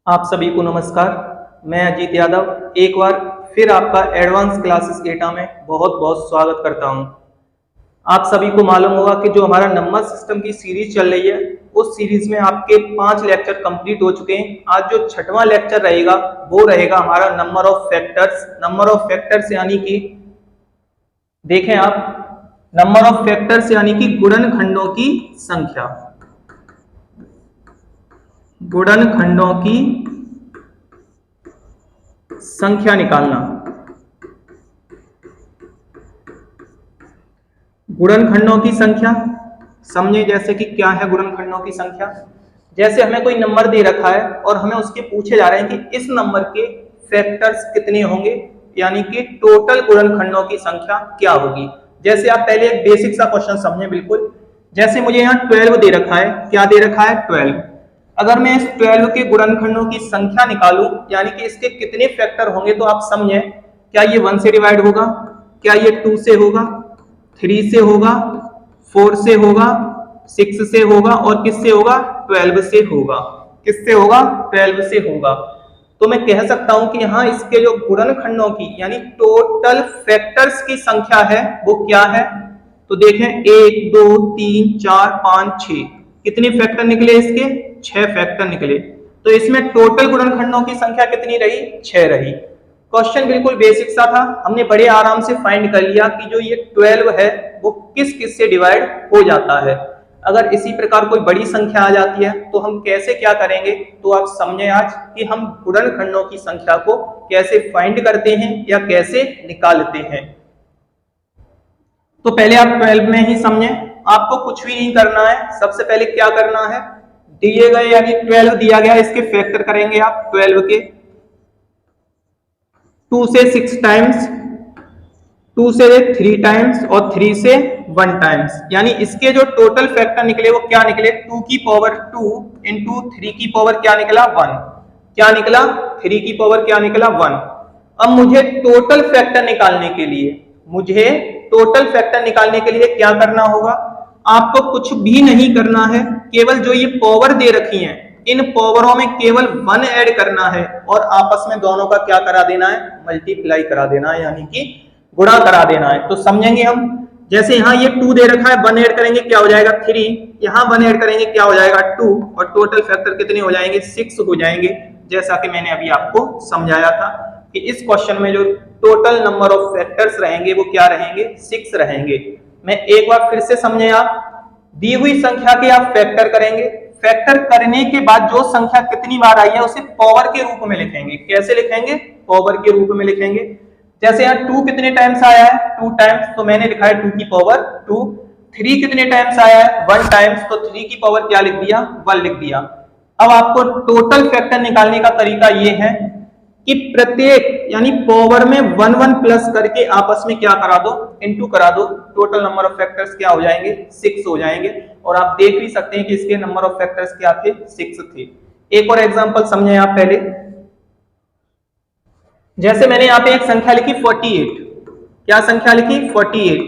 आप सभी को नमस्कार। मैं अजीत यादव एक बार फिर आपका एडवांस क्लासेस डेटा में बहुत बहुत स्वागत करता हूं। आप सभी को मालूम होगा कि जो हमारा नंबर सिस्टम की सीरीज चल रही है उस सीरीज में आपके 5 लेक्चर कंप्लीट हो चुके हैं। आज जो 6वां लेक्चर रहेगा वो रहेगा हमारा number of factors. Number of factors यानी कि देखें आप, नंबर ऑफ फैक्टर्स यानी कि गुणनखंडों की संख्या। गुणनखंडों की संख्या निकालना। गुणनखंडों की संख्या समझे, जैसे कि क्या है गुणनखंडों की संख्या। जैसे हमें कोई नंबर दे रखा है और हमें उसके पूछे जा रहे हैं कि इस नंबर के फैक्टर्स कितने होंगे, यानी कि टोटल गुणनखंडों की संख्या क्या होगी। जैसे आप पहले एक बेसिक सा क्वेश्चन समझें। बिल्कुल जैसे मुझे यहाँ 12 दे रखा है। क्या दे रखा है? 12। अगर मैं इस 12 के गुणनखंडों की संख्या निकालूं, यानी कि इसके कितने फैक्टर होंगे, तो आप समझें क्या ये 1 से डिवाइड होगा, क्या ये 2 से होगा, 3 से होगा, 4 से होगा, 6 से होगा और किससे होगा? 12 से होगा। किससे होगा? 12 से होगा। तो मैं कह सकता हूं कि यहाँ इसके जो गुणनखंडों की यानी टोटल फैक्टर्स की संख्या है वो क्या है। तो देखें 1 2 3 4 5 6, कितने फैक्टर निकले इसके? 6 फैक्टर निकले। तो इसमें टोटल गुणनखंडों की संख्या कितनी रही? 6 रही। क्वेश्चन बिल्कुल बेसिक सा था, हमने बड़े आराम से फाइंड कर लिया कि जो ये 12 है वो किस किस से डिवाइड हो जाता है। अगर इसी प्रकार कोई बड़ी संख्या आ जाती है तो हम कैसे क्या करेंगे, तो आप समझें आज कि हम गुणनखंडों की संख्या को कैसे फाइंड करते हैं या कैसे निकालते हैं। तो पहले आप 12 में ही समझें, आपको कुछ भी नहीं करना है। सबसे पहले क्या करना है, दिए गए यानी 12 दिया गया, इसके फैक्टर करेंगे आप 12 के। 2 से 6 टाइम्स, 2 से 3 टाइम्स और 3 से 1 टाइम्स, यानी इसके जो टोटल फैक्टर निकले वो क्या निकले? 2 की पावर 2 इंटू 3 की पावर क्या निकला? 1। क्या निकला? 3 की पावर क्या निकला? 1। अब मुझे टोटल फैक्टर निकालने के लिए क्या करना होगा? आपको कुछ भी नहीं करना है, केवल जो ये पावर दे रखी है इन पावरों में केवल 1 ऐड करना है और आपस में दोनों का क्या करा देना है? मल्टीप्लाई करा देना है, यानी कि गुणा करा देना है। तो समझेंगे हम, जैसे यहाँ ये 2 दे रखा है, 1 ऐड करेंगे क्या हो जाएगा? 3। यहाँ 1 ऐड करेंगे क्या हो जाएगा? 2। और टोटल फैक्टर कितने हो जाएंगे? 6 हो जाएंगे। जैसा कि मैंने अभी आपको समझाया था कि इस क्वेश्चन में जो टोटल नंबर ऑफ फैक्टर्स रहेंगे वो क्या रहेंगे? 6 रहेंगे। मैं एक बार फिर से समझे, आप दी हुई संख्या के आप फैक्टर करेंगे। फैक्टर करने के बाद जो संख्या कितनी बार आई है उसे पावर के रूप में लिखेंगे। कैसे लिखेंगे? पावर के रूप में लिखेंगे। जैसे यहाँ 2 कितने टाइम्स आया है? 2 टाइम्स, तो मैंने लिखा है 2 की पावर 2। 3 कितने टाइम्स आया है? 1 टाइम्स, तो 3 की पावर क्या लिख दिया? 1 लिख दिया। अब आपको टोटल फैक्टर निकालने का तरीका ये है कि प्रत्येक यानी पावर में 1 1 प्लस करके आपस में क्या करा दो? इनटू करा दो। टोटल नंबर ऑफ फैक्टर्स क्या हो जाएंगे? 6 हो जाएंगे। और आप देख भी सकते हैं कि इसके नंबर ऑफ फैक्टर्स क्या थे? 6 थे। एक और एग्जांपल समझें आप पहले। जैसे मैंने यहाँ पे एक संख्या लिखी 48। क्या संख्या लिखी? 48।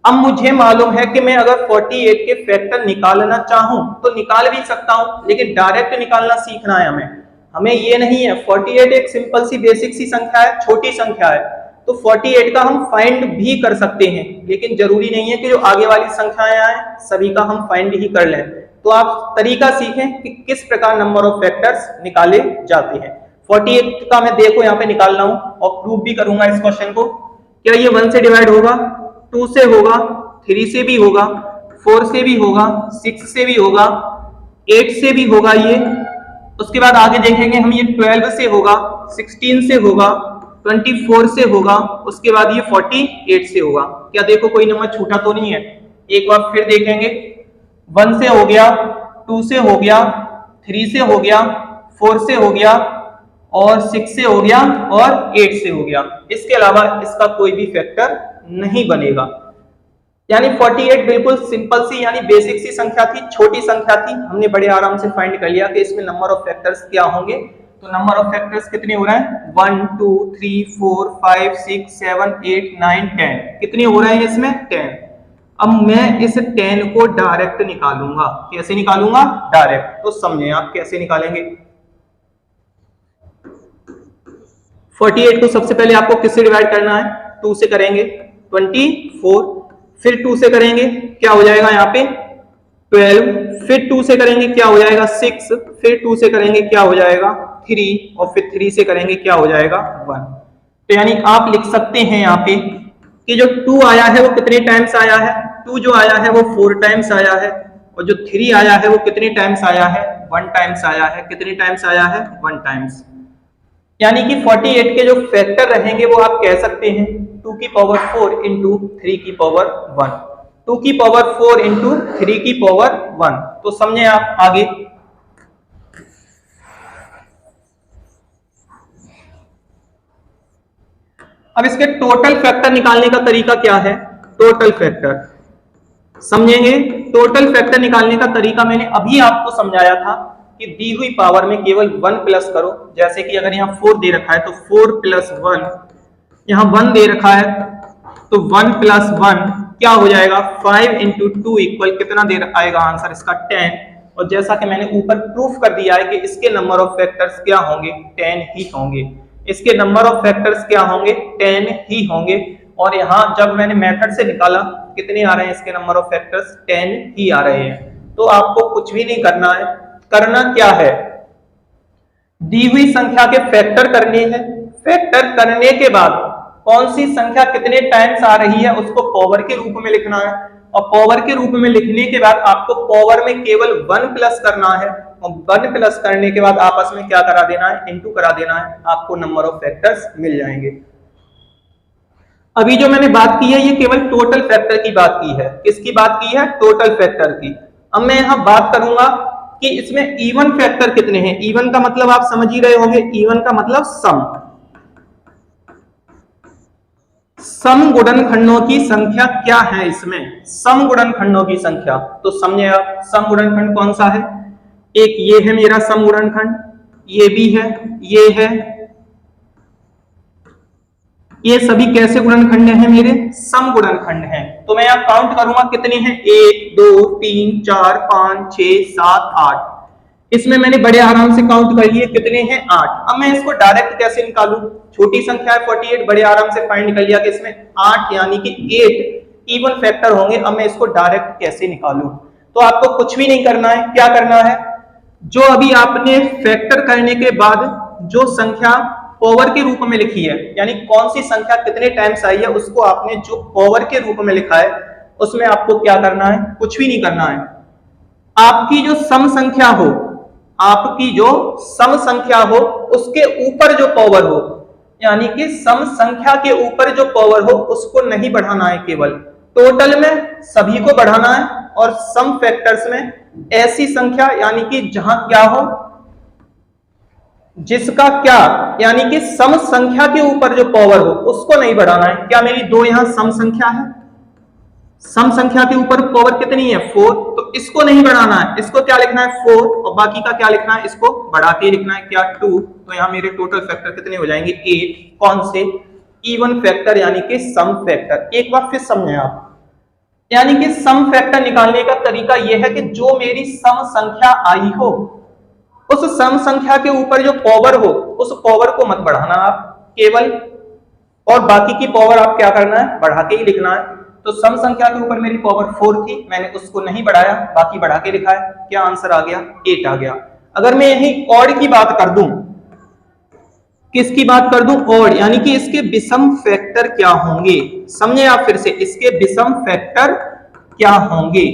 अब मुझे मालूम है कि मैं अगर 48 के फैक्टर निकालना चाहूं तो निकाल भी सकता हूं, लेकिन डायरेक्ट निकालना सीखना है हमें ये नहीं है। 48 एक सिंपल सी बेसिक सी संख्या है, छोटी संख्या है, तो 48 का हम फाइंड भी कर सकते हैं, लेकिन जरूरी नहीं है कि जो आगे वाली संख्याएं आए सभी का हम फाइंड ही कर लें। तो आप तरीका सीखें कि किस प्रकार नंबर ऑफ फैक्टर्स निकाले जाते हैं। 48 का मैं देखो यहाँ पे निकाल रहा हूं और प्रूव भी करूंगा इस क्वेश्चन को। क्या ये 1 से डिवाइड होगा? 2 से होगा, 3 से भी होगा, 4 से भी होगा, 6 से भी होगा, 8 से भी होगा ये। उसके बाद आगे देखेंगे हम, ये 12 से होगा, 16 से होगा, 24 से होगा, उसके बाद ये 48 से होगा। क्या देखो कोई नंबर छूटा तो नहीं है? एक बार फिर देखेंगे, 1 से हो गया, 2 से हो गया, 3 से हो गया, 4 से हो गया और 6 से हो गया और 8 से हो गया। इसके अलावा इसका कोई भी फैक्टर नहीं बनेगा। यानी 48 बिल्कुल सिंपल सी यानी बेसिक सी संख्या थी, छोटी संख्या थी। हमने बड़े आराम से फाइंड कर लिया कि इसमें नंबर ऑफ फैक्टर्स क्या होंगे। तो नंबर ऑफ फैक्टर्स कितने हो रहे हैं? 1 2 3 4 5 6 7 8 9 10। कितने हो रहे हैं इसमें? 10। अब मैं इस 10 को डायरेक्ट निकालूंगा। कैसे निकालूंगा? डायरेक्ट। तो समझे आप कैसे निकालेंगे। 48 को सबसे पहले आपको किससे डिवाइड करना है, 2 से करेंगे 24, फिर 2 से करेंगे क्या हो जाएगा यहाँ पे 12, फिर 2 से करेंगे क्या हो जाएगा 6, फिर 2 से करेंगे क्या हो जाएगा 3, और फिर 3 से करेंगे क्या हो जाएगा 1। तो यानी आप लिख सकते हैं यहाँ पे कि जो 2 आया है वो कितने टाइम्स आया है, 2 जो आया है वो 4 टाइम्स आया है, और जो 3 आया है वो कितने टाइम्स आया है 1 टाइम्स आया है। कितने टाइम्स आया है 1 टाइम्स। यानी कि 48 के जो फैक्टर रहेंगे वो आप कह सकते हैं 2 की पावर 4 इंटू 3 की पावर 1, 2 की पावर 4 इंटू 3 की पावर 1। तो समझे आप आगे। अब इसके टोटल फैक्टर निकालने का तरीका क्या है, टोटल फैक्टर समझेंगे। टोटल फैक्टर निकालने का तरीका मैंने अभी आपको समझाया था कि दी हुई पावर में केवल 1 प्लस करो। जैसे कि अगर यहाँ 4 दे रखा है तो 4 प्लस 1, यहाँ 1 दे रखा है तो 1 प्लस 1 क्या हो जाएगा 5 इंटू 2 इक्वल कितना दे आएगा आंसर इसका 10। और जैसा कि मैंने ऊपर प्रूफ कर दिया है कि इसके नंबर ऑफ फैक्टर्स क्या होंगे 10 ही होंगे, इसके नंबर ऑफ फैक्टर्स क्या होंगे 10 ही होंगे। और यहाँ जब मैंने मेथड से निकाला कितने आ रहे हैं इसके नंबर ऑफ फैक्टर्स 10 ही आ रहे हैं। तो आपको कुछ भी नहीं करना है, करना क्या है दी हुई संख्या के फैक्टर करने हैं, फैक्टर करने के बाद कौन सी संख्या कितने टाइम्स आ रही है उसको पावर के रूप में लिखना है, और पावर के रूप में लिखने के बाद आपको पावर में केवल 1 प्लस करना है, और 1 प्लस करने के बाद आपस में क्या करा देना है इनटू करा देना है, आपको नंबर ऑफ फैक्टर्स मिल जाएंगे। अभी जो मैंने बात की है ये केवल टोटल फैक्टर की बात की है, किसकी बात की है टोटल फैक्टर की। अब मैं यहां बात करूंगा कि इसमें इवन फैक्टर कितने हैं। इवन का मतलब आप समझ ही रहे होंगे, इवन का मतलब सम, सम गुणनखंडों की संख्या क्या है इसमें, सम गुणनखंडों की संख्या। तो समझे आप सम गुणनखंड कौन सा है, एक ये है मेरा सम गुणनखंड, ये भी है, ये है, ये सभी कैसे गुणनखंड हैं मेरे सम गुणनखंड हैं। तो मैं यहां काउंट करूंगा कितने हैं 1 2 3 4 5 6 7 8, इसमें मैंने बड़े आराम से काउंट कर लिए कितने हैं 8। अब मैं इसको डायरेक्ट कैसे निकालूं, छोटी संख्या है 48, बड़े आराम से फाइंड कर लिया कि इसमें 8 यानी कि 8 इवन फैक्टर होंगे। अब मैं इसको डायरेक्ट कैसे निकालूं, तो आपको कुछ भी नहीं करना है, क्या करना है जो अभी आपने फैक्टर करने के बाद जो संख्या पावर के रूप में लिखी है, यानी कौन सी संख्या कितने टाइम्स आई है उसको आपने जो पावर के रूप में लिखा है उसमें आपको क्या करना है, कुछ भी नहीं करना है। आपकी जो सम संख्या हो, आपकी जो सम संख्या हो उसके ऊपर जो पावर हो, यानी कि सम संख्या के ऊपर जो पावर हो उसको नहीं बढ़ाना है, केवल टोटल में सभी को बढ़ाना है। और सम फैक्टर्स में ऐसी संख्या यानी कि जहां क्या हो जिसका क्या यानी कि सम संख्या के ऊपर जो पावर हो उसको नहीं बढ़ाना है। क्या मेरी 2 यहां सम संख्या है, सम संख्या के ऊपर पावर कितनी है 4, तो इसको नहीं बढ़ाना है, इसको क्या लिखना है 4, और बाकी का क्या लिखना है इसको बढ़ा के लिखना है क्या 2। तो यहां मेरे टोटल फैक्टर कितने हो जाएंगे 8, कौन से इवन फैक्टर यानी कि सम फैक्टर। एक बार फिर समझें आप, यानी कि सम फैक्टर निकालने का तरीका यह है कि जो मेरी सम संख्या आई हो उस सम संख्या के ऊपर जो पावर हो उस पावर को मत बढ़ाना आप केवल, और बाकी की पावर आप क्या करना है बढ़ा के ही लिखना है। तो सम संख्या के ऊपर मेरी पावर 4 थी, मैंने उसको नहीं बढ़ाया, बाकी बढ़ा के लिखा है, क्या आंसर आ गया 8 आ गया। अगर मैं यही ऑड की बात कर दूं, किसकी बात कर दूं ऑड, यानी कि इसके विषम फैक्टर क्या होंगे, समझे आप फिर से इसके विषम फैक्टर क्या होंगे।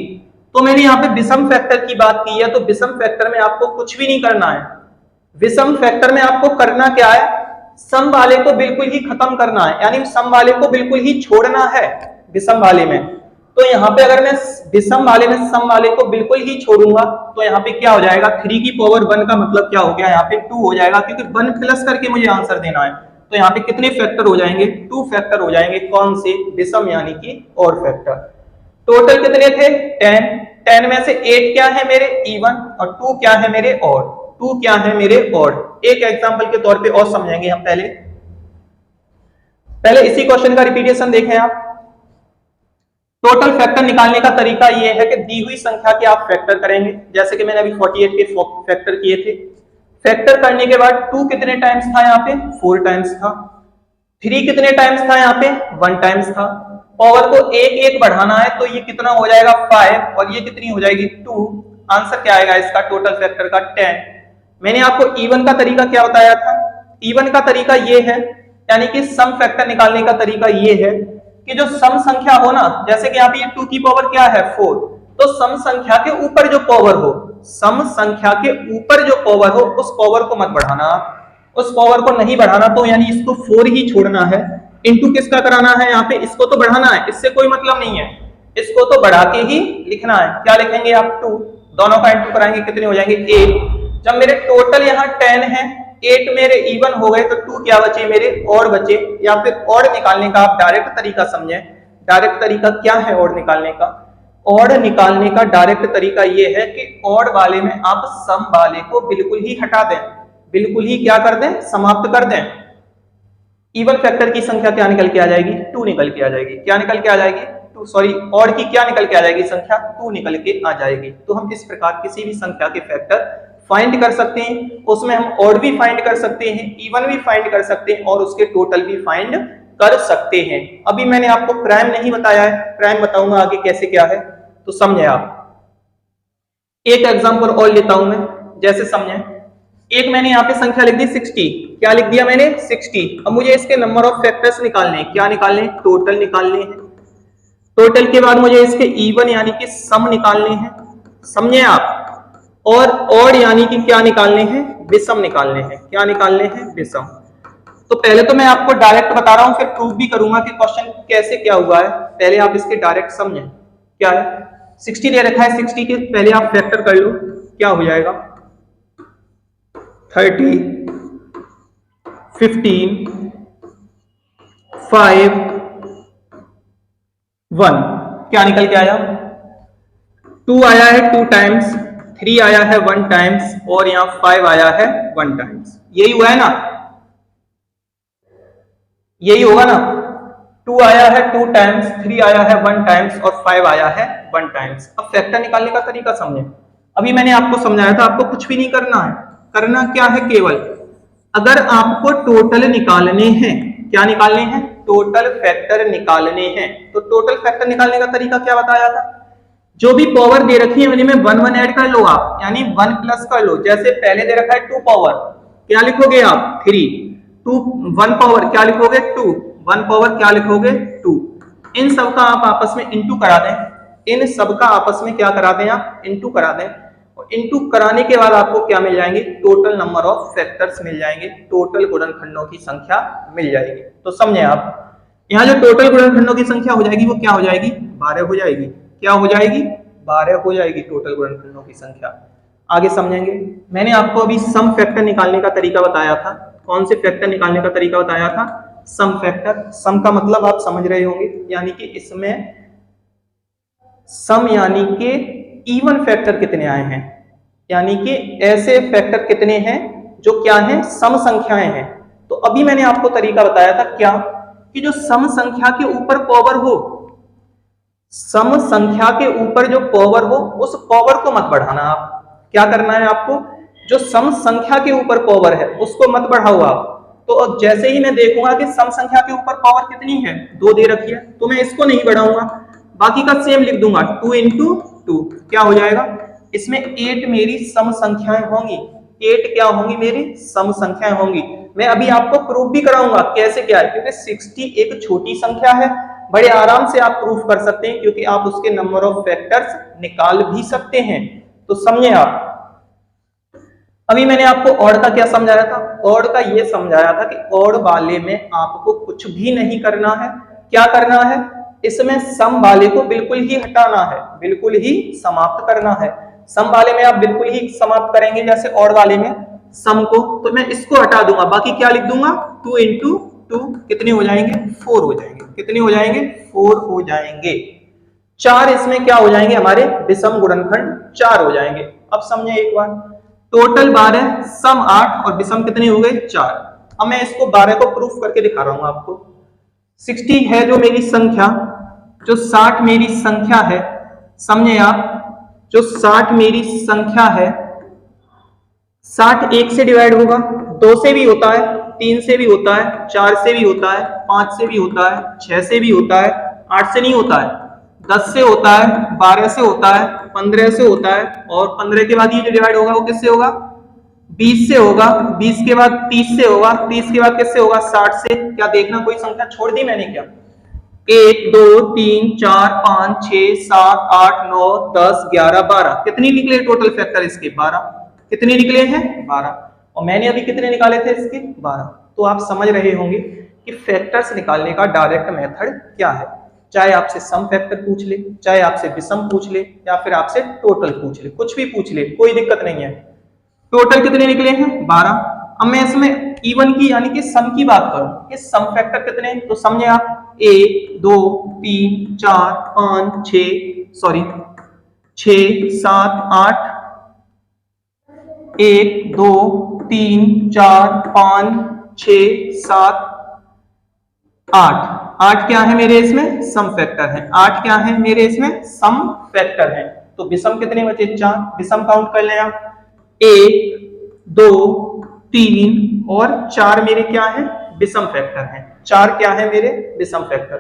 तो मैंने यहाँ पे विषम फैक्टर की बात की है, तो विषम फैक्टर में आपको कुछ भी नहीं करना है। विषम फैक्टर में आपको करना क्या है, सम वाले को बिल्कुल ही खत्म करना है, यानी सम वाले को बिल्कुल ही छोड़ना है विषम वाले में। तो यहाँ पे अगर मैं विषम वाले में सम वाले को बिल्कुल ही छोड़ूंगा तो यहाँ पे क्या हो जाएगा 3 की पावर 1 का मतलब क्या हो गया यहाँ पे 2 हो जाएगा, क्योंकि 1 प्लस करके मुझे आंसर देना है। तो यहाँ पे कितने फैक्टर हो जाएंगे 2 फैक्टर हो जाएंगे, कौन से विषम यानी कि और फैक्टर। टोटल कितने थे 10, 10 में से 8 क्या है मेरे इवन और 2 क्या है मेरे और, 2 क्या है मेरे और। एक एग्जांपल के तौर पे और समझेंगे हम, पहले इसी क्वेश्चन का रिपीटेशन देखें आप। टोटल फैक्टर निकालने का तरीका यह है कि दी हुई संख्या के आप फैक्टर करेंगे, जैसे कि मैंने अभी 48 के फैक्टर किए थे, फैक्टर करने के बाद 2 कितने टाइम्स था यहाँ पे? 4 टाइम्स था। 3 कितने टाइम्स था यहाँ पे? 1 टाइम्स था। पावर को एक एक बढ़ाना है तो ये कितना हो जाएगा? 5, और ये कितनी हो जाएगी? 2। आंसर क्या आएगा इसका टोटल फैक्टर का? 10। मैंने आपको इवन का तरीका क्या बताया था? इवन का तरीका ये है, यानी कि सम फैक्टर निकालने का तरीका ये है कि जो सम संख्या हो ना, जैसे कि यहाँ पे ये 2 की पावर क्या है? 4, तो सम संख्या के ऊपर जो पावर हो, सम संख्या के ऊपर जो पावर हो उस पावर को मत बढ़ाना, उस पावर को नहीं बढ़ाना, तो यानी इसको 4 ही छोड़ना है। इनटू किसका कराना है? यहाँ पे इसको तो बढ़ाना है, इससे कोई मतलब नहीं है, इसको तो बढ़ा के ही लिखना है। क्या लिखेंगे आप? 2, दोनों का इंटू कराएंगे, कितने हो जाएंगे? 8। जब मेरे टोटल यहाँ 10 है, 8 मेरे इवन हो गए, तो 2 क्या बचे मेरे? और बचे। या फिर और निकालने का आप डायरेक्ट तरीका समझें। डायरेक्ट तरीका क्या है और निकालने का? ऑड निकालने का डायरेक्ट तरीका यह है कि ऑड वाले में आप सम वाले को बिल्कुल ही हटा दें, बिल्कुल ही क्या कर दें? समाप्त कर दें। इवन फैक्टर की संख्या क्या निकल के आ जाएगी? 2 निकल के आ जाएगी। क्या निकल के आ जाएगी? 2। सॉरी, ऑड की क्या निकल के आ जाएगी संख्या? 2 निकल के आ जाएगी। तो हम इस प्रकार किसी भी संख्या के फैक्टर फाइंड कर सकते हैं, उसमें हम ऑड भी फाइंड कर सकते हैं, इवन भी फाइंड कर सकते हैं, और उसके टोटल भी फाइंड कर सकते हैं। अभी मैंने आपको प्राइम नहीं बताया है, प्राइम बताऊंगा आगे कैसे क्या है, तो समझे आप। एक एग्जांपल और लेता हूं मैं, जैसे समझे। एक मैंने यहाँ पे संख्या लिख दी 60। क्या लिख दिया मैंने? 60। अब मुझे इसके नंबर ऑफ फैक्टर्स निकालने हैं। क्या निकालने हैं? टोटल निकालने हैं। टोटल के बाद मुझे इसके इवन यानी कि सम निकालने हैं, समझे आप। और ऑड यानी कि क्या निकालने हैं? विषम निकालने हैं। क्या निकालने हैं? विषम। तो पहले तो मैं आपको डायरेक्ट बता रहा हूं, फिर प्रूफ भी करूंगा कि क्वेश्चन कैसे क्या हुआ है। पहले आप इसके डायरेक्ट समझें। क्या है? 60 दे रखा है, 60 के पहले आप फैक्टर कर लो। क्या हो जाएगा? 30, 15, 5, 1। क्या निकल के आया? 2 आया है 2 टाइम्स, 3 आया है 1 टाइम्स, और यहां 5 आया है 1 टाइम्स। यही हुआ है ना? यही होगा ना? 2 आया है 2 टाइम्स, 3 आया है 1 टाइम्स, और 5 आया है 1 टाइम्स। अब फैक्टर निकालने का तरीका समझें। अभी मैंने आपको समझाया था, आपको कुछ भी नहीं करना है। करना क्या है? केवल अगर आपको टोटल निकालने हैं, क्या निकालने हैं? टोटल फैक्टर निकालने हैं। तो टोटल फैक्टर निकालने का तरीका क्या बताया था? जो भी पावर दे रखी है उन्हीं में 1 1 ऐड कर लो आप, यानी 1 प्लस कर लो। जैसे पहले दे रखा है 2 पावर, क्या लिखोगे आप? 3। 2 1 पावर क्या लिखोगे? 2। 1 पावर क्या लिखोगे? 2। इन सब का आप आपस में इंटू करा दें। इन सब का आपस में क्या करा दें आप? इंटू करा दें। और इंटू कराने के बाद आपको क्या मिल जाएंगे? टोटल नंबर ऑफ फैक्टर्स मिल जाएंगे, टोटल गुणनखंडों की संख्या मिल जाएगी। तो समझे आप, यहाँ जो टोटल गुणनखंडों की संख्या हो जाएगी वो क्या हो जाएगी? 12 हो जाएगी। क्या हो जाएगी? 12 हो जाएगी टोटल गुणनखंडों की संख्या। आगे समझेंगे। मैंने आपको अभी सम फैक्टर निकालने का तरीका बताया था। कौन से फैक्टर निकालने का तरीका बताया था? Some factor. सम का मतलब आप समझ रहे होंगे, यानी कि इसमें सम यानी कि इवन फैक्टर कितने आए हैं, यानी कि ऐसे फैक्टर कितने हैं जो क्या हैं? सम संख्याएं हैं। तो अभी मैंने आपको तरीका बताया था क्या, कि जो सम संख्या के ऊपर पावर हो, सम संख्या के ऊपर जो पावर हो उस पावर को मत बढ़ाना। आप क्या करना है? आपको जो सम संख्या के ऊपर पावर है उसको मत बढ़ाओ आप। तो जैसे ही मैं देखूंगा कि सम संख्या के ऊपर पावर कितनी है, 2 दे रखी है, तो मैं इसको नहीं बढ़ाऊंगा, बाकी का सेम लिख दूंगा। 2 इंटू 2 क्या हो जाएगा? इसमें 8 मेरी सम संख्याएं होंगी। 8 क्या होंगी? मेरी सम संख्याएं होंगी। मैं अभी आपको प्रूफ भी कराऊंगा कैसे क्या है, क्योंकि 60 एक छोटी संख्या है, बड़े आराम से आप प्रूफ कर सकते हैं, क्योंकि आप उसके नंबर ऑफ फैक्टर्स निकाल भी सकते हैं। तो समझे आप। अभी मैंने आपको ऑड का क्या समझाया था? ऑड का ये समझाया था कि ऑड वाले में आपको कुछ भी नहीं करना है। क्या करना है? इसमें सम वाले को बिल्कुल ही हटाना है, बिल्कुल ही समाप्त करना है। सम वाले में आप बिल्कुल ही समाप्त करेंगे, जैसे ऑड वाले में सम को, तो मैं इसको हटा दूंगा, बाकी क्या लिख दूंगा? 2 इंटू 2 कितने हो जाएंगे? 4 हो जाएंगे। कितने हो जाएंगे? 4 हो जाएंगे। 4 इसमें क्या हो जाएंगे? हमारे विषम गुणनखंड 4 हो जाएंगे। अब समझे एक बार, टोटल 12, सम 8 और विषम कितने हो गए? 4। अब मैं इसको 12 को प्रूफ करके दिखा रहा हूं आपको। 60 है जो मेरी संख्या, जो 60 मेरी संख्या है, समझे आप, जो 60 मेरी संख्या है, 60 1 से डिवाइड होगा, 2 से भी होता है, 3 से भी होता है, 4 से भी होता है, 5 से भी होता है, 6 से भी होता है, 8 से नहीं होता है, 10 से होता है, 12 से होता है, 15 से होता है, और 15 के बाद ये जो डिवाइड होगा वो किससे होगा? 20 से होगा, 20 के बाद 30 से होगा, 30 के बाद किससे होगा? 60 से। क्या देखना कोई संख्या छोड़ दी मैंने क्या? 1 2 3 4 5 6 7 8 9 10 11 12। कितनी निकले टोटल फैक्टर इसके? 12। कितने निकले हैं? 12। और मैंने अभी कितने निकाले थे इसके? 12। तो आप समझ रहे होंगे कि फैक्टर्स निकालने का डायरेक्ट मेथड क्या है। चाहे आपसे सम फैक्टर पूछ ले, चाहे आपसे विषम पूछ ले, या फिर आपसे टोटल पूछ ले, कुछ भी पूछ ले, कोई दिक्कत नहीं है। टोटल कितने निकले हैं? 12। अब मैं इसमें इवन की यानी कि सम की बात करूं कि सम फैक्टर कितने हैं, तो समझे आप 1 2 3 4 5 6 7 8 1 2 3 4 5 6 7 8। 8 क्या है मेरे इसमें? सम फैक्टर है। 8 क्या है मेरे इसमें? सम फैक्टर है। तो विषम कितने बचे? 4। विषम काउंट कर लें आप, 1 2 3 और 4 मेरे क्या है? विषम फैक्टर हैं। 4 क्या है मेरे? विषम फैक्टर।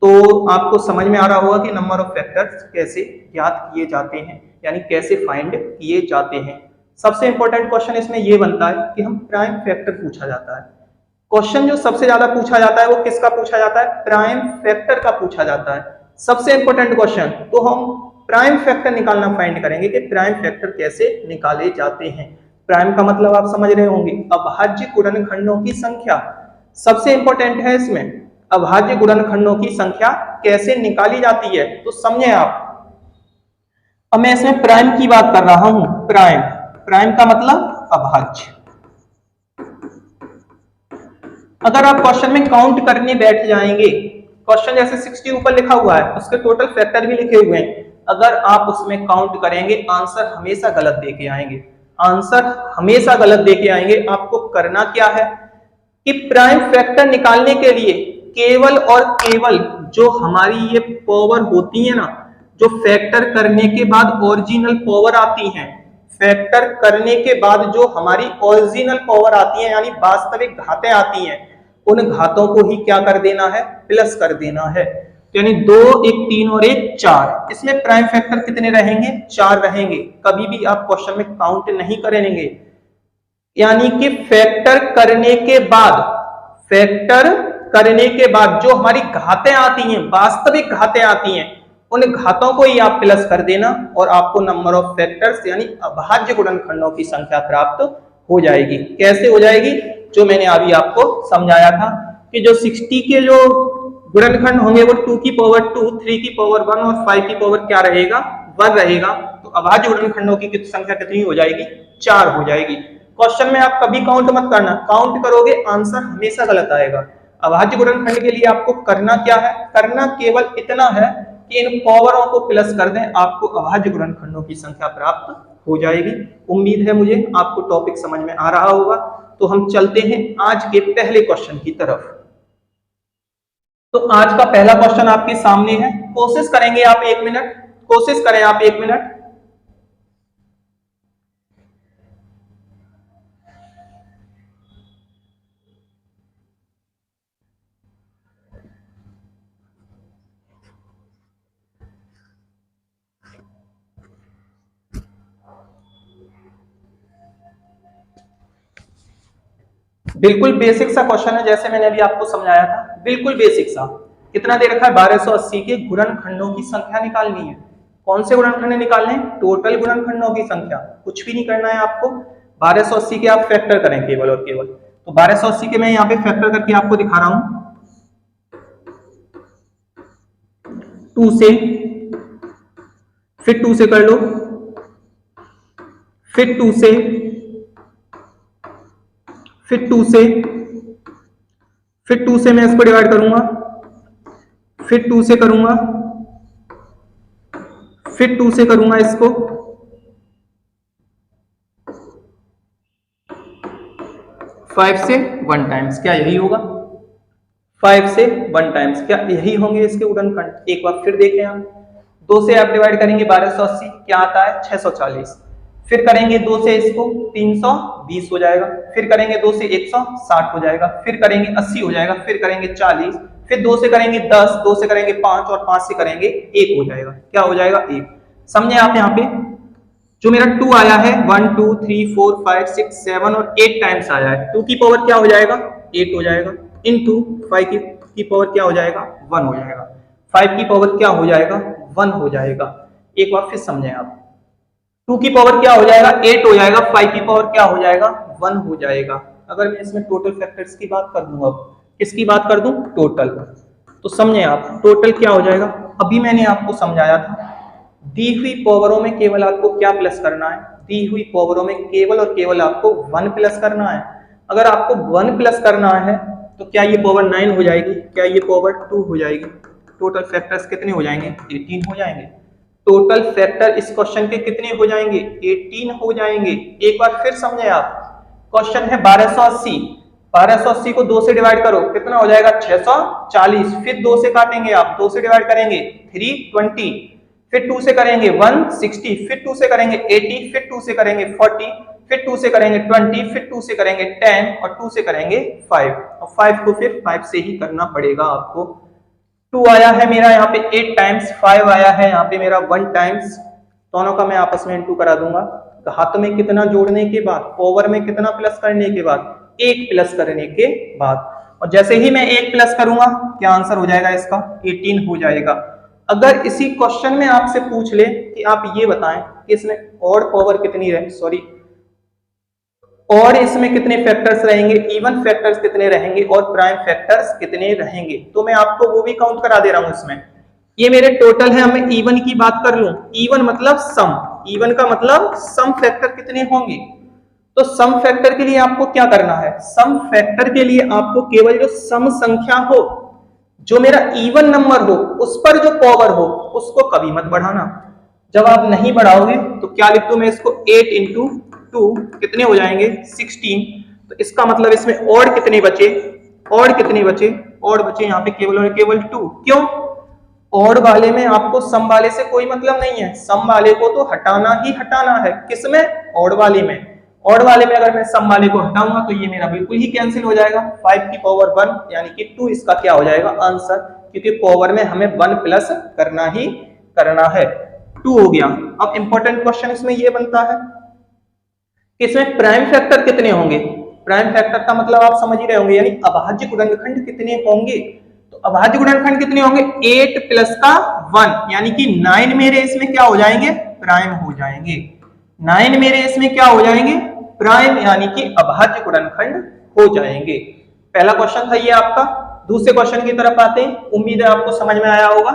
तो आपको समझ में आ रहा होगा कि नंबर ऑफ फैक्टर्स कैसे ज्ञात किए जाते हैं, यानी कैसे फाइंड किए जाते हैं। सबसे इंपॉर्टेंट क्वेश्चन इसमें यह बनता है कि हम प्राइम फैक्टर पूछा जाता है। क्वेश्चन जो सबसे ज्यादा पूछा जाता है वो किसका पूछा जाता है? प्राइम फैक्टर का पूछा जाता है। सबसे इंपॉर्टेंट क्वेश्चन। तो हम प्राइम फैक्टर निकालना फाइंड करेंगे कि प्राइम फैक्टर कैसे निकाले जाते हैं। प्राइम का मतलब आप समझ रहे होंगे, अभाज्य गुणनखंडों की संख्या। सबसे इंपॉर्टेंट है इसमें अभाज्य गुणनखंडों की संख्या कैसे निकाली जाती है, तो समझे आप। अब मैं इसमें प्राइम की बात कर रहा हूं। प्राइम, प्राइम का मतलब अभाज्य। अगर आप क्वेश्चन में काउंट करने बैठ जाएंगे, क्वेश्चन जैसे 60 ऊपर लिखा हुआ है, उसके टोटल फैक्टर भी लिखे हुए हैं, अगर आप उसमें काउंट करेंगे आंसर हमेशा गलत देके आएंगे। आंसर हमेशा गलत देके आएंगे। आपको करना क्या है कि प्राइम फैक्टर निकालने के लिए केवल और केवल जो हमारी ये पावर होती है ना, जो फैक्टर करने के बाद ओरिजिनल पावर आती हैं, फैक्टर करने के बाद जो हमारी ओरिजिनल पावर आती है यानी वास्तविक घातें आती हैं, उन घातों को ही क्या कर देना है? प्लस कर देना है। यानी 2 1 3 और 1 4। इसमें प्राइम फैक्टर कितने रहेंगे? 4 रहेंगे। कभी भी आप क्वेश्चन में काउंट नहीं करेंगे, यानी कि फैक्टर करने के बाद, फैक्टर करने के बाद जो हमारी घातें आती हैं, वास्तविक घातें आती हैं, उन घातों को ही आप प्लस कर देना और आपको नंबर ऑफ फैक्टर्स यानी अभाज्य गुणनखंडों की संख्या प्राप्त हो जाएगी। कैसे हो जाएगी? जो मैंने अभी आपको समझाया था कि जो 60 के जो गुणनखंड होंगे वो 2 की पावर 2, 3 की पावर 1 और 5 की पावर क्या रहेगा? 1 रहेगा। तो अभाज्य गुणनखंडों की संख्या कितनी हो जाएगी? 4 हो जाएगी। क्वेश्चन में आप कभी काउंट मत करना, काउंट करोगे आंसर हमेशा गलत आएगा। अभाज्य गुणनखंड के लिए आपको करना क्या है? करना केवल इतना है कि इन पावरों को प्लस कर दें, आपको अभाज्य गुणनखंडों की संख्या प्राप्त हो जाएगी। उम्मीद है मुझे आपको टॉपिक समझ में आ रहा होगा। तो हम चलते हैं आज के पहले क्वेश्चन की तरफ। तो आज का पहला क्वेश्चन आपके सामने है। कोशिश करेंगे आप 1 मिनट, कोशिश करें आप 1 मिनट। बिल्कुल बेसिक सा क्वेश्चन है, जैसे मैंने अभी आपको समझाया था, बिल्कुल बेसिक सा। कितना दे रखा है? 1280 के गुणनखंडों की संख्या निकालनी है। कौन से गुणनखंड निकालने हैं? टोटल गुणनखंडों की संख्या। कुछ भी नहीं करना है आपको। 1280 के आप फैक्टर करें केवल और केवल। तो 1280 के मैं यहाँ पे फैक्टर करके आपको दिखा रहा हूं। 2 से, फिर 2 से कर लो, फिर 2 से, फिर 2 से, फिर 2 से मैं इसको डिवाइड करूंगा, फिर 2 से करूंगा, फिर 2 से करूंगा इसको, फाइव से 1 टाइम्स। क्या यही होगा? 5 से 1 टाइम्स क्या यही होंगे इसके गुणनखंड? एक बार फिर देखें आप। 2 से आप डिवाइड करेंगे 1280, क्या आता है? 640। फिर करेंगे 2 से इसको 320 हो जाएगा, फिर करेंगे 2 से 160 हो जाएगा, फिर करेंगे 80 हो जाएगा, फिर करेंगे 40, फिर 2 से करेंगे 10, 2 से करेंगे 5 और 5 से करेंगे 1 हो जाएगा। क्या हो जाएगा? 1। समझे आप? यहाँ पे जो मेरा 2 आया है 1 2 3 4 5 6 7 और 8 टाइम्स आया है, 2 की पावर क्या हो जाएगा? 8 हो जाएगा, इनटू 5 की पावर क्या हो जाएगा? 1 हो जाएगा, 5 की पावर क्या हो जाएगा? 1 हो जाएगा। एक बार फिर समझें आप, 2 की पावर क्या हो जाएगा? 8 हो जाएगा, 5 की पावर क्या हो जाएगा? 1 हो जाएगा। अगर मैं इसमें टोटल फैक्टर्स की बात कर दूं, अब किसकी बात कर दूं? टोटल। तो समझे आप, टोटल क्या हो जाएगा? अभी मैंने आपको समझाया था, दी हुई पावरों में केवल आपको क्या प्लस करना है? दी हुई पावरों में केवल और केवल आपको 1 प्लस करना है। अगर आपको 1 प्लस करना है तो क्या ये पावर 9 हो जाएगी? क्या ये पावर 2 हो जाएगी? टोटल फैक्टर्स कितने हो जाएंगे? 18 हो जाएंगे। टोटल फैक्टर इस क्वेश्चन के कितने हो जाएंगे? 18 हो जाएंगे। एक बार फिर समझे आप, क्वेश्चन है 1280, 1280 को 2 से डिवाइड करो, कितना हो जाएगा? 640। फिर 2 से काटेंगे आप, 2 से डिवाइड करेंगे 320, फिर 2 से करेंगे 160, फिर 2 से करेंगे 80, फिर 2 से करेंगे 40, फिर 2 से करेंगे 20, फिर 2 से करेंगे 10 और 2 से करेंगे 5, और 5 को फिर 5 से ही करना पड़ेगा आपको। 2 आया है मेरा यहाँ पे 8 टाइम्स, 5 आया है यहाँ पे मेरा 1 टाइम्स, दोनों का मैं आपस में इंटू करा दूंगा। घात में कितना जोड़ने के बाद, पावर में कितना प्लस करने के बाद? 1 प्लस करने के बाद। और जैसे ही मैं 1 प्लस करूंगा, क्या आंसर हो जाएगा इसका? 18 हो जाएगा। अगर इसी क्वेश्चन में आपसे पूछ ले कि आप ये बताएं कि इसमें ऑड पावर कितनी रहे, सॉरी, और इसमें कितने फैक्टर्स रहेंगे, इवन फैक्टर्स कितने रहेंगे और प्राइम फैक्टर्स कितने रहेंगे, तो मैं आपको वो भी काउंट करा दे रहा हूं इसमें। ये मेरे टोटल है, मैं इवन की बात कर लूं, इवन मतलब सम, इवन का मतलब सम फैक्टर कितने होंगे। तो सम फैक्टर के लिए आपको क्या करना है? सम फैक्टर के लिए आपको केवल जो सम संख्या हो, जो मेरा इवन नंबर हो, उस पर जो पावर हो उसको कभी मत बढ़ाना। जब आप नहीं बढ़ाओगे तो क्या लिख दूं मैं इसको? 8 इंटू 2 कितने हो जाएंगे? 16। तो इसका मतलब इसमें और कितने बचे? और कितने बचे? और बचे यहाँ पे केवल और केवल 2। क्यों? और वाले में आपको सम वाले से कोई मतलब नहीं है, सम वाले को तो हटाना ही हटाना है। किसमें? और वाले में। और वाले में अगर मैं सम वाले को हटाऊंगा तो ये मेरा बिल्कुल ही कैंसिल हो जाएगा। 5 की पावर 1 यानी कि 2 इसका क्या हो जाएगा? आंसर, क्योंकि पावर में हमें 1 प्लस करना ही करना है। 2 हो गया। अब इंपॉर्टेंट क्वेश्चन इसमें ये बनता है कि इसमें प्राइम फैक्टर कितने होंगे। प्राइम फैक्टर का मतलब आप समझ ही रहे होंगे, यानी अभाज्य गुणनखंड कितने होंगे। तो अभाज्य गुणनखंड कितने होंगे? 8 प्लस का 1 यानी कि 9 मेरे इसमें क्या हो जाएंगे? प्राइम हो जाएंगे। 9 मेरे इसमें क्या हो जाएंगे? प्राइम यानी कि अभाज्य गुणनखंड हो जाएंगे। पहला क्वेश्चन था ये आपका। दूसरे क्वेश्चन की तरफ आते हैं, उम्मीद है आपको समझ में आया होगा।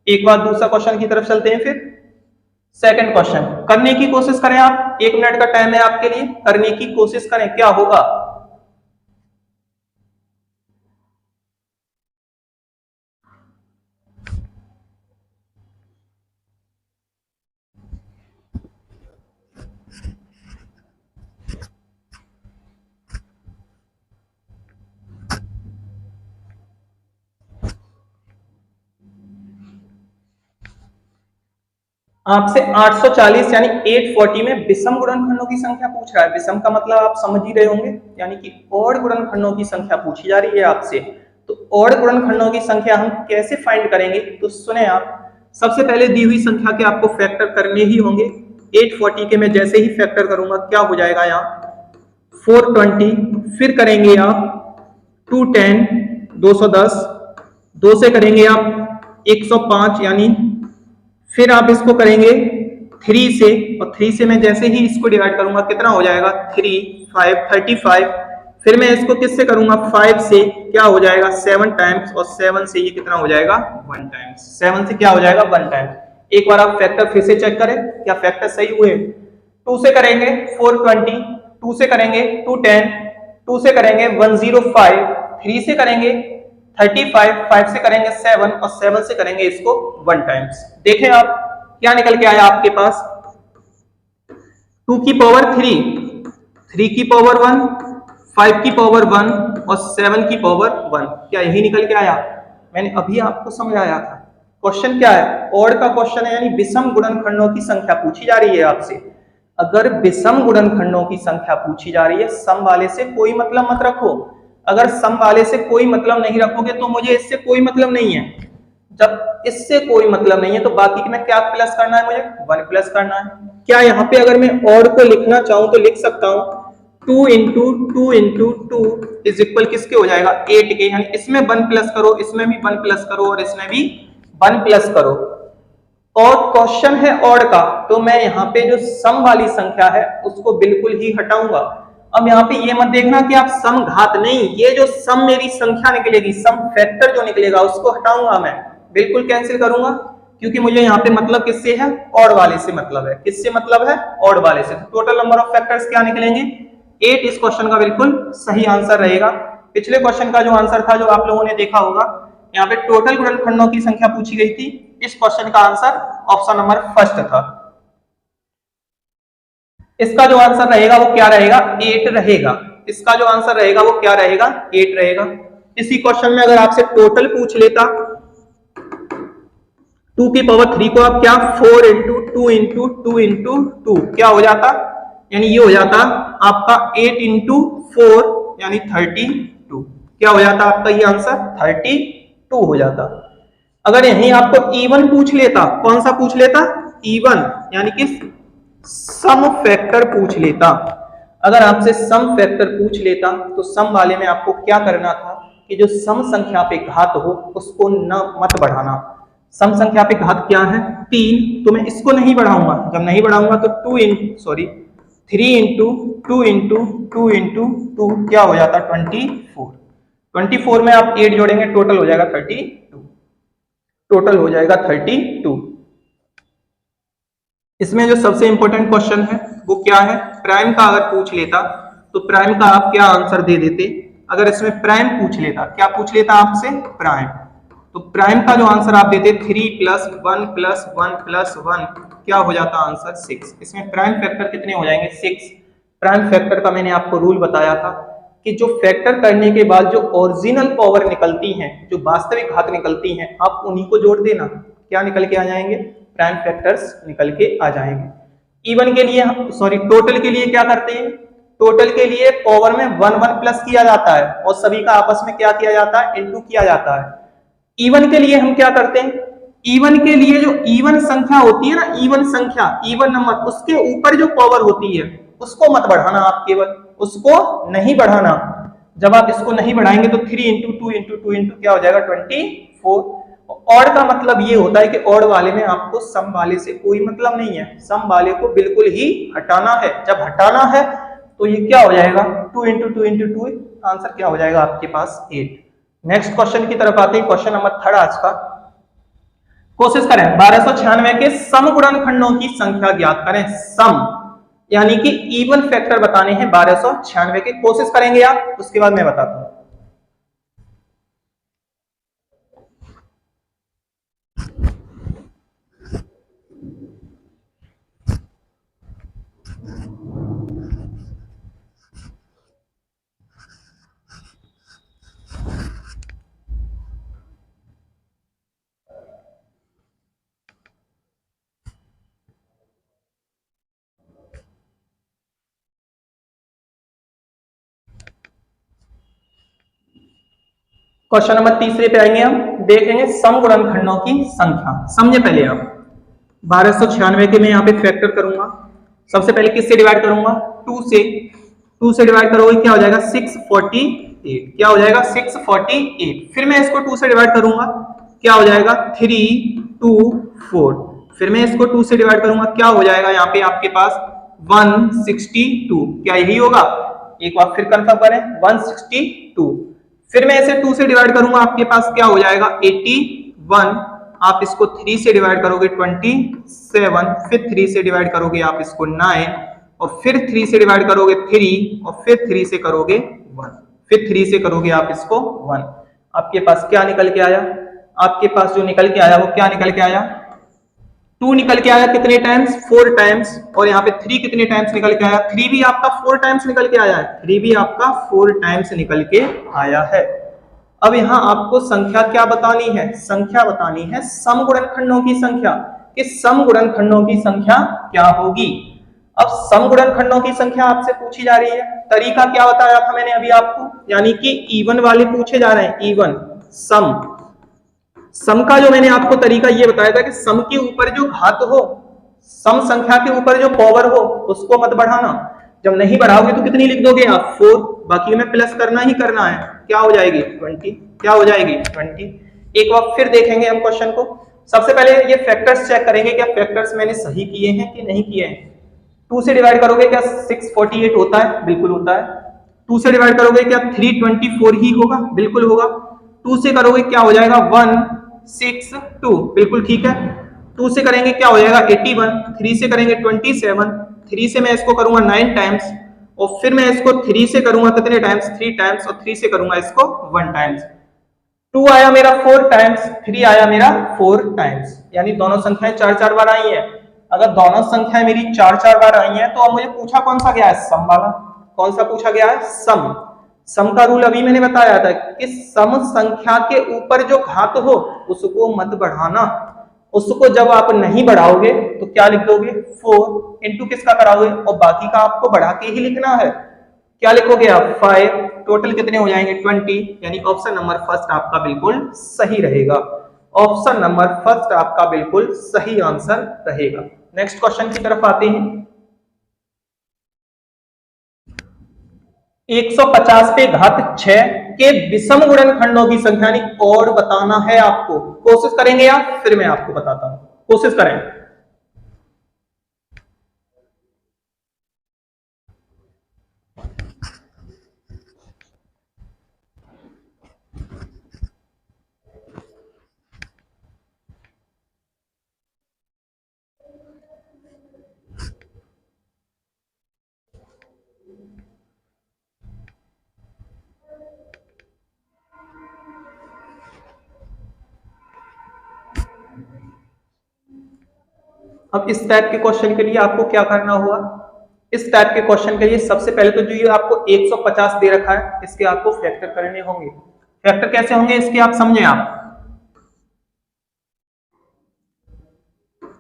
एक बार दूसरा क्वेश्चन की तरफ चलते हैं। फिर सेकंड क्वेश्चन करने की कोशिश करें आप, 1 मिनट का टाइम है आपके लिए, करने की कोशिश करें, क्या होगा। आपसे 840 यानी 840 में विषम गुणनखंडों की संख्या पूछ रहा है। विषम का मतलब आप समझ ही रहे होंगे, यानी कि ऑड गुणनखंडों की संख्या पूछी जा रही है आपसे। तो ऑड गुणनखंडों की संख्या हम कैसे फाइंड करेंगे, तो सुने आप। सबसे पहले दी हुई संख्या के आपको फैक्टर करने ही होंगे। 840 के मैं जैसे ही फैक्टर करूंगा क्या हो जाएगा? यहाँ 420, फिर करेंगे आप 210, 210, 2 से करेंगे आप 105, यानी फिर आप इसको करेंगे 3 से, और 3 से मैं जैसे ही इसको डिवाइड करूंगा कितना हो जाएगा? 3 5 35। फिर मैं इसको किससे करूंगा? 5 से, क्या हो जाएगा? 7 टाइम्स, और 7 से ये कितना हो जाएगा? 1 टाइम्स। 7 से क्या हो जाएगा? 1 टाइम्स। एक बार आप फैक्टर फिर से चेक करें, क्या फैक्टर सही हुए। 2 से करेंगे 420, 2 से करेंगे 210, 2 से करेंगे 105, 3 से करेंगे 35, 5 से करेंगे 7, और 7 से करेंगे इसको 1 टाइम्स। देखें आप क्या निकल के आया आपके पास? 2 की पावर 3, 3 की पावर 1, 5 की पावर 1 और 7 की पावर 1। क्या यही निकल के आया? मैंने अभी आपको समझाया था। क्वेश्चन क्या है? ऑड का क्वेश्चन है, यानी विषम गुणनखंडों की संख्या पूछी जा रही है आपसे। अगर विषम गुणनखंडों की संख्या पूछी जा रही है, सम वाले से कोई मतलब मत रखो। अगर सम वाले से कोई मतलब नहीं रखोगे तो मुझे इससे कोई मतलब नहीं है। जब इससे कोई मतलब नहीं है तो बाकी में क्या प्लस करना है, मुझे 1 प्लस करना है। क्या यहाँ पे अगर मैं और को लिखना चाहूं तो लिख सकता हूं 2 इंटू 2 इंटू 2 इज इक्वल किसके हो जाएगा 8 के, यानी इसमें 1 प्लस करो, इसमें भी 1 प्लस करो और इसमें भी 1 प्लस करो। और क्वेश्चन है ऑड का, तो मैं यहाँ पे जो सम वाली संख्या है उसको बिल्कुल ही हटाऊंगा। अब यहाँ पे ये मत देखना कि आप सम घात नहीं, ये जो सम मेरी संख्या निकलेगी, सम फैक्टर जो निकलेगा उसको हटाऊंगा, मैं बिल्कुल कैंसिल करूंगा, क्योंकि मुझे यहाँ पे मतलब किससे है, ऑड वाले से मतलब है। किससे मतलब है, ऑड वाले से। तो टोटल नंबर ऑफ फैक्टर्स क्या निकलेंगे 8 इस क्वेश्चन का बिल्कुल सही आंसर रहेगा। पिछले क्वेश्चन का जो आंसर था जो आप लोगों ने देखा होगा, यहाँ पे टोटल गुणनखंडों की संख्या पूछी गई थी, इस क्वेश्चन का आंसर ऑप्शन नंबर फर्स्ट था। इसका जो आंसर रहेगा वो क्या रहेगा 8 रहेगा। इसका जो आंसर रहेगा वो क्या रहेगा 8 रहेगा। इसी क्वेश्चन में अगर आपसे टोटल पूछ लेता 2 की पावर 3 को आप क्या 4 इंटू 2 इंटू 2 इंटू 2 क्या हो जाता, यानी ये हो जाता आपका 8 इंटू 4 यानी 32। क्या हो जाता आपका ये आंसर 32 हो जाता। अगर यहीं आपको इवन पूछ लेता, कौन सा पूछ लेता इवन, यानी कि सम फैक्टर पूछ लेता। अगर आपसे सम फैक्टर पूछ लेता तो सम वाले में आपको क्या करना था कि जो सम संख्या पे घात हो उसको न मत बढ़ाना। सम संख्या पे घात क्या है 3, तो मैं इसको नहीं बढ़ाऊंगा। जब नहीं बढ़ाऊंगा तो 3 इंटू 2 इंटू 2 इंटू 2 क्या हो जाता 24। 24 में आप 8 जोड़ेंगे टोटल हो जाएगा 32। टोटल हो जाएगा 32। इसमें जो सबसे इंपॉर्टेंट क्वेश्चन है वो क्या है, प्राइम का अगर पूछ लेता तो प्राइम का आप क्या आंसर दे देते। अगर इसमें प्राइम पूछ लेता, क्या पूछ लेता आपसे प्राइम, तो प्राइम का जो आंसर आप देते 3 प्लस 1 प्लस 1 प्लस 1 क्या हो जाता आंसर 6। इसमें प्राइम फैक्टर कितने हो जाएंगे 6। प्राइम फैक्टर का मैंने आपको रूल बताया था कि जो फैक्टर करने के बाद जो ओरिजिनल पावर निकलती हैं, जो वास्तविक घात निकलती हैं, आप उन्हीं को जोड़ देना, क्या निकल के आ जाएंगे प्राइम फैक्टर्स निकल के आ जाएंगे। इवन के लिए टोटल के लिए क्या करते हैं, टोटल के लिए पावर में 1 1 प्लस किया जाता है और सभी का आपस में क्या किया जाता है इनटू किया जाता है। इवन के लिए हम क्या करते हैं, इवन के लिए जो इवन संख्या होती है ना, इवन संख्या इवन नंबर, उसके ऊपर जो पावर होती है उसको मत बढ़ाना, आप केवल उसको नहीं बढ़ाना। जब आप इसको नहीं बढ़ाएंगे तो 3 इंटू 2 इंटू 2 इंटू क्या हो जाएगा 24। ऑड का मतलब ये होता है कि ऑड वाले में आपको सम वाले से कोई मतलब नहीं है, सम वाले को बिल्कुल ही हटाना है। जब हटाना है तो ये क्या हो जाएगा 2 इंटू 2 इंटू 2, आंसर क्या हो जाएगा आपके पास 8। नेक्स्ट क्वेश्चन की तरफ आते हैं, क्वेश्चन नंबर 3 आज का। कोशिश करें 1296 के सम गुणनखंडों की संख्या ज्ञात करें। सम यानी कि इवन फैक्टर बताने हैं 1296 के, कोशिश करेंगे आप, उसके बाद मैं बताता हूं। क्वेश्चन नंबर 3 पे आएंगे, हम देखेंगे सम गुणनखंडों की संख्या। समझे पहले आप 1296 के मैं यहाँ पे फैक्टर करूंगा। सबसे पहले किससे डिवाइड करूंगा 2 से। 2 से डिवाइड करोगे क्या हो जाएगा 648। क्या हो जाएगा 648। फिर मैं इसको 2 से डिवाइड करूंगा, क्या हो जाएगा 324। फिर मैं इसको 2 से डिवाइड करूंगा, क्या हो जाएगा यहाँ पे आपके पास 162। क्या यही होगा, एक बार फिर कंफर्म करें 162। फिर मैं इसे 2 से डिवाइड करूंगा, आपके पास क्या हो जाएगा 81। आप इसको 3 से डिवाइड करोगे 27, फिर 3 से डिवाइड करोगे आप इसको 9, और फिर 3 से डिवाइड करोगे 3, और फिर 3 से करोगे 1, फिर 3 से करोगे आप इसको 1। आपके पास क्या निकल के आया, आपके पास जो निकल के आया वो क्या निकल के आया 2 निकल के आया कितने टाइम्स 4 टाइम्स, और यहाँ पे 3 कितने टाइम्स निकल के आया 3 भी आपका 4 टाइम्स निकल के आया है। 3 भी आपका 4 टाइम्स निकल के आया है। अब यहाँ आपको संख्या क्या बतानी है, संख्या बतानी है सम गुणनखंडों की संख्या, कि सम गुणनखंडों की संख्या क्या होगी। अब सम गुणनखंडों की संख्या आपसे पूछी जा रही है। तरीका क्या बताया था मैंने अभी आपको, यानी कि इवन वाले पूछे जा रहे हैं, इवन सम। सम का जो मैंने आपको तरीका ये बताया था कि सम के ऊपर जो घात हो, सम संख्या के ऊपर जो पावर हो उसको मत बढ़ाना। जब नहीं बढ़ाओगे तो कितनी लिख दोगे आप, 4, बाकी में प्लस करना ही करना है। क्या हो जाएगी 20, क्या हो जाएगी 20। एक बार फिर देखेंगे हम क्वेश्चन को। सबसे पहले ये फैक्टर्स चेक करेंगे, क्या फैक्टर्स मैंने सही किए हैं कि नहीं किए हैं। 2 से डिवाइड करोगे क्या 648 होता है, बिल्कुल होता है। 2 से डिवाइड करोगे क्या 324 ही होगा, बिल्कुल होगा। 2 से करोगे क्या हो जाएगा 162, बिल्कुल ठीक है। 2 से करेंगे क्या हो जाएगा 81, 3 से करेंगे 27, 3 से मैं इसको करूंगा 9 टाइम्स, और फिर मैं इसको 3 से करूंगा कितने टाइम्स, 3 टाइम्स, और 3 से करूंगा इसको 1 टाइम्स। 2 आया मेरा 4 टाइम्स, 3 आया मेरा 4 टाइम्स, यानी दोनों संख्याएं 4-4 बार आई हैं। अगर दोनों संख्याएं मेरी 4-4 बार आई हैं तो अब मुझे पूछा कौन सा गया है, सम वाला। कौन सा पूछा गया है, सम। सम का रूल अभी मैंने बताया था कि सम संख्या के ऊपर जो घात हो उसको मत बढ़ाना। उसको जब आप नहीं बढ़ाओगे तो क्या लिख दोगे, 4 इंटू किसका कराओगे, और बाकी का आपको बढ़ा के ही लिखना है। क्या लिखोगे आप 5, टोटल कितने हो जाएंगे 20, यानी ऑप्शन नंबर फर्स्ट आपका बिल्कुल सही रहेगा। ऑप्शन नंबर फर्स्ट आपका बिल्कुल सही आंसर रहेगा। नेक्स्ट क्वेश्चन की तरफ आते हैं। 150 पे घात 6 के विषम गुणनखंडों की संख्या और बताना है आपको। कोशिश करेंगे आप, फिर मैं आपको बताता हूं, कोशिश करें। अब इस टाइप के क्वेश्चन के लिए आपको क्या करना होगा, इस टाइप के क्वेश्चन के लिए सबसे पहले तो जो ये आपको 150 दे रखा है इसके आपको फैक्टर करने होंगे। फैक्टर कैसे होंगे इसके आप समझे। आप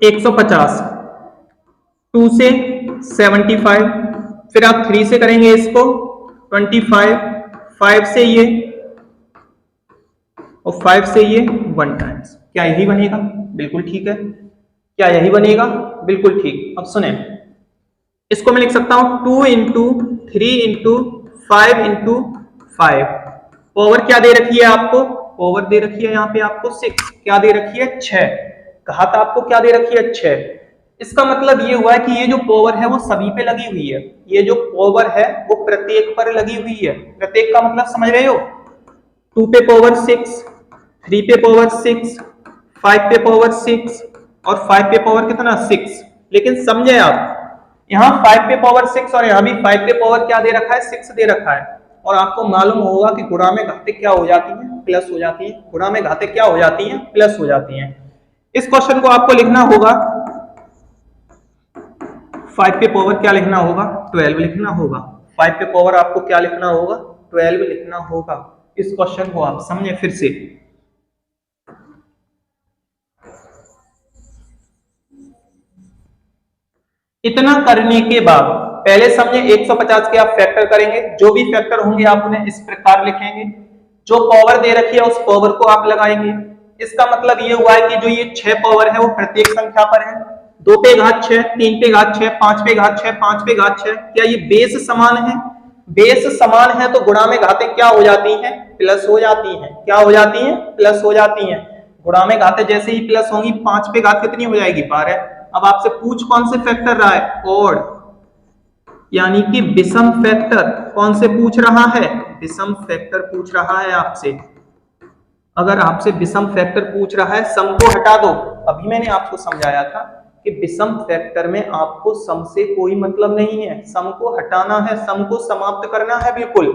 150, 2 से 75, फिर आप 3 से करेंगे इसको 25, 5 से ये, और 5 से ये 1 टाइम्स। क्या यही बनेगा, बिल्कुल ठीक है। क्या यही बनेगा, बिल्कुल ठीक। अब सुने, इसको मैं लिख सकता हूं 2 इंटू 3 इंटू 5 इंटू 5। पावर क्या दे रखी है आपको, पावर दे रखी है यहाँ पे आपको 6, क्या दे रखी है 6, घात आपको क्या दे रखी है 6। इसका मतलब ये हुआ है कि ये जो पावर है वो सभी पे लगी हुई है, ये जो पावर है वो प्रत्येक पर लगी हुई है। प्रत्येक का मतलब समझ रहे हो, 2 पे पावर 6, 3 पे पावर 6, 5 पे पावर 6, और 5 पे पावर कितना 6। लेकिन समझे आप, यहाँ 5 पे पावर 6 और यहाँ भी 5 पे पावर क्या दे रखा है 6 दे रखा है। और आपको मालूम होगा कि गुणा में घातें क्या हो जाती हैं, प्लस हो जाती है। गुणा में घातें क्या हो जाती हैं, प्लस हो जाती हैं। इस क्वेश्चन को आपको लिखना होगा 5 पे पावर क्या लिखना होगा, 12 लिखना होगा। 5 पे पावर आपको क्या लिखना होगा, 12 लिखना होगा। इस क्वेश्चन को आप समझे फिर से। इतना करने के बाद पहले समझे 150 के आप फैक्टर करेंगे, जो भी फैक्टर होंगे आप उन्हें इस प्रकार लिखेंगे। जो पावर दे रखी है उस पावर को आप लगाएंगे। इसका मतलब ये हुआ है कि जो ये 6 पावर है वो प्रत्येक संख्या पर है। 2 पे घात 6, 3 पे घात 6, 5 पे घात 6, 5 पे घात 6। क्या ये बेस समान है, बेस समान है तो गुणा में घातें क्या हो जाती हैं, प्लस हो जाती हैं। क्या हो जाती हैं, प्लस हो जाती हैं। गुणा में घातें जैसे ही प्लस होंगी 5 पे घात कितनी हो जाएगी 12। अब आपसे पूछ कौन से फैक्टर रहा है, ऑड, यानी कि विषम फैक्टर। कौन से पूछ रहा है, विषम फैक्टर पूछ रहा है आपसे। अगर आपसे विषम फैक्टर पूछ रहा है, सम को हटा दो। अभी मैंने आपको समझाया था कि विषम फैक्टर में आपको सम से कोई मतलब नहीं है, सम को हटाना है, सम को समाप्त करना है। बिल्कुल,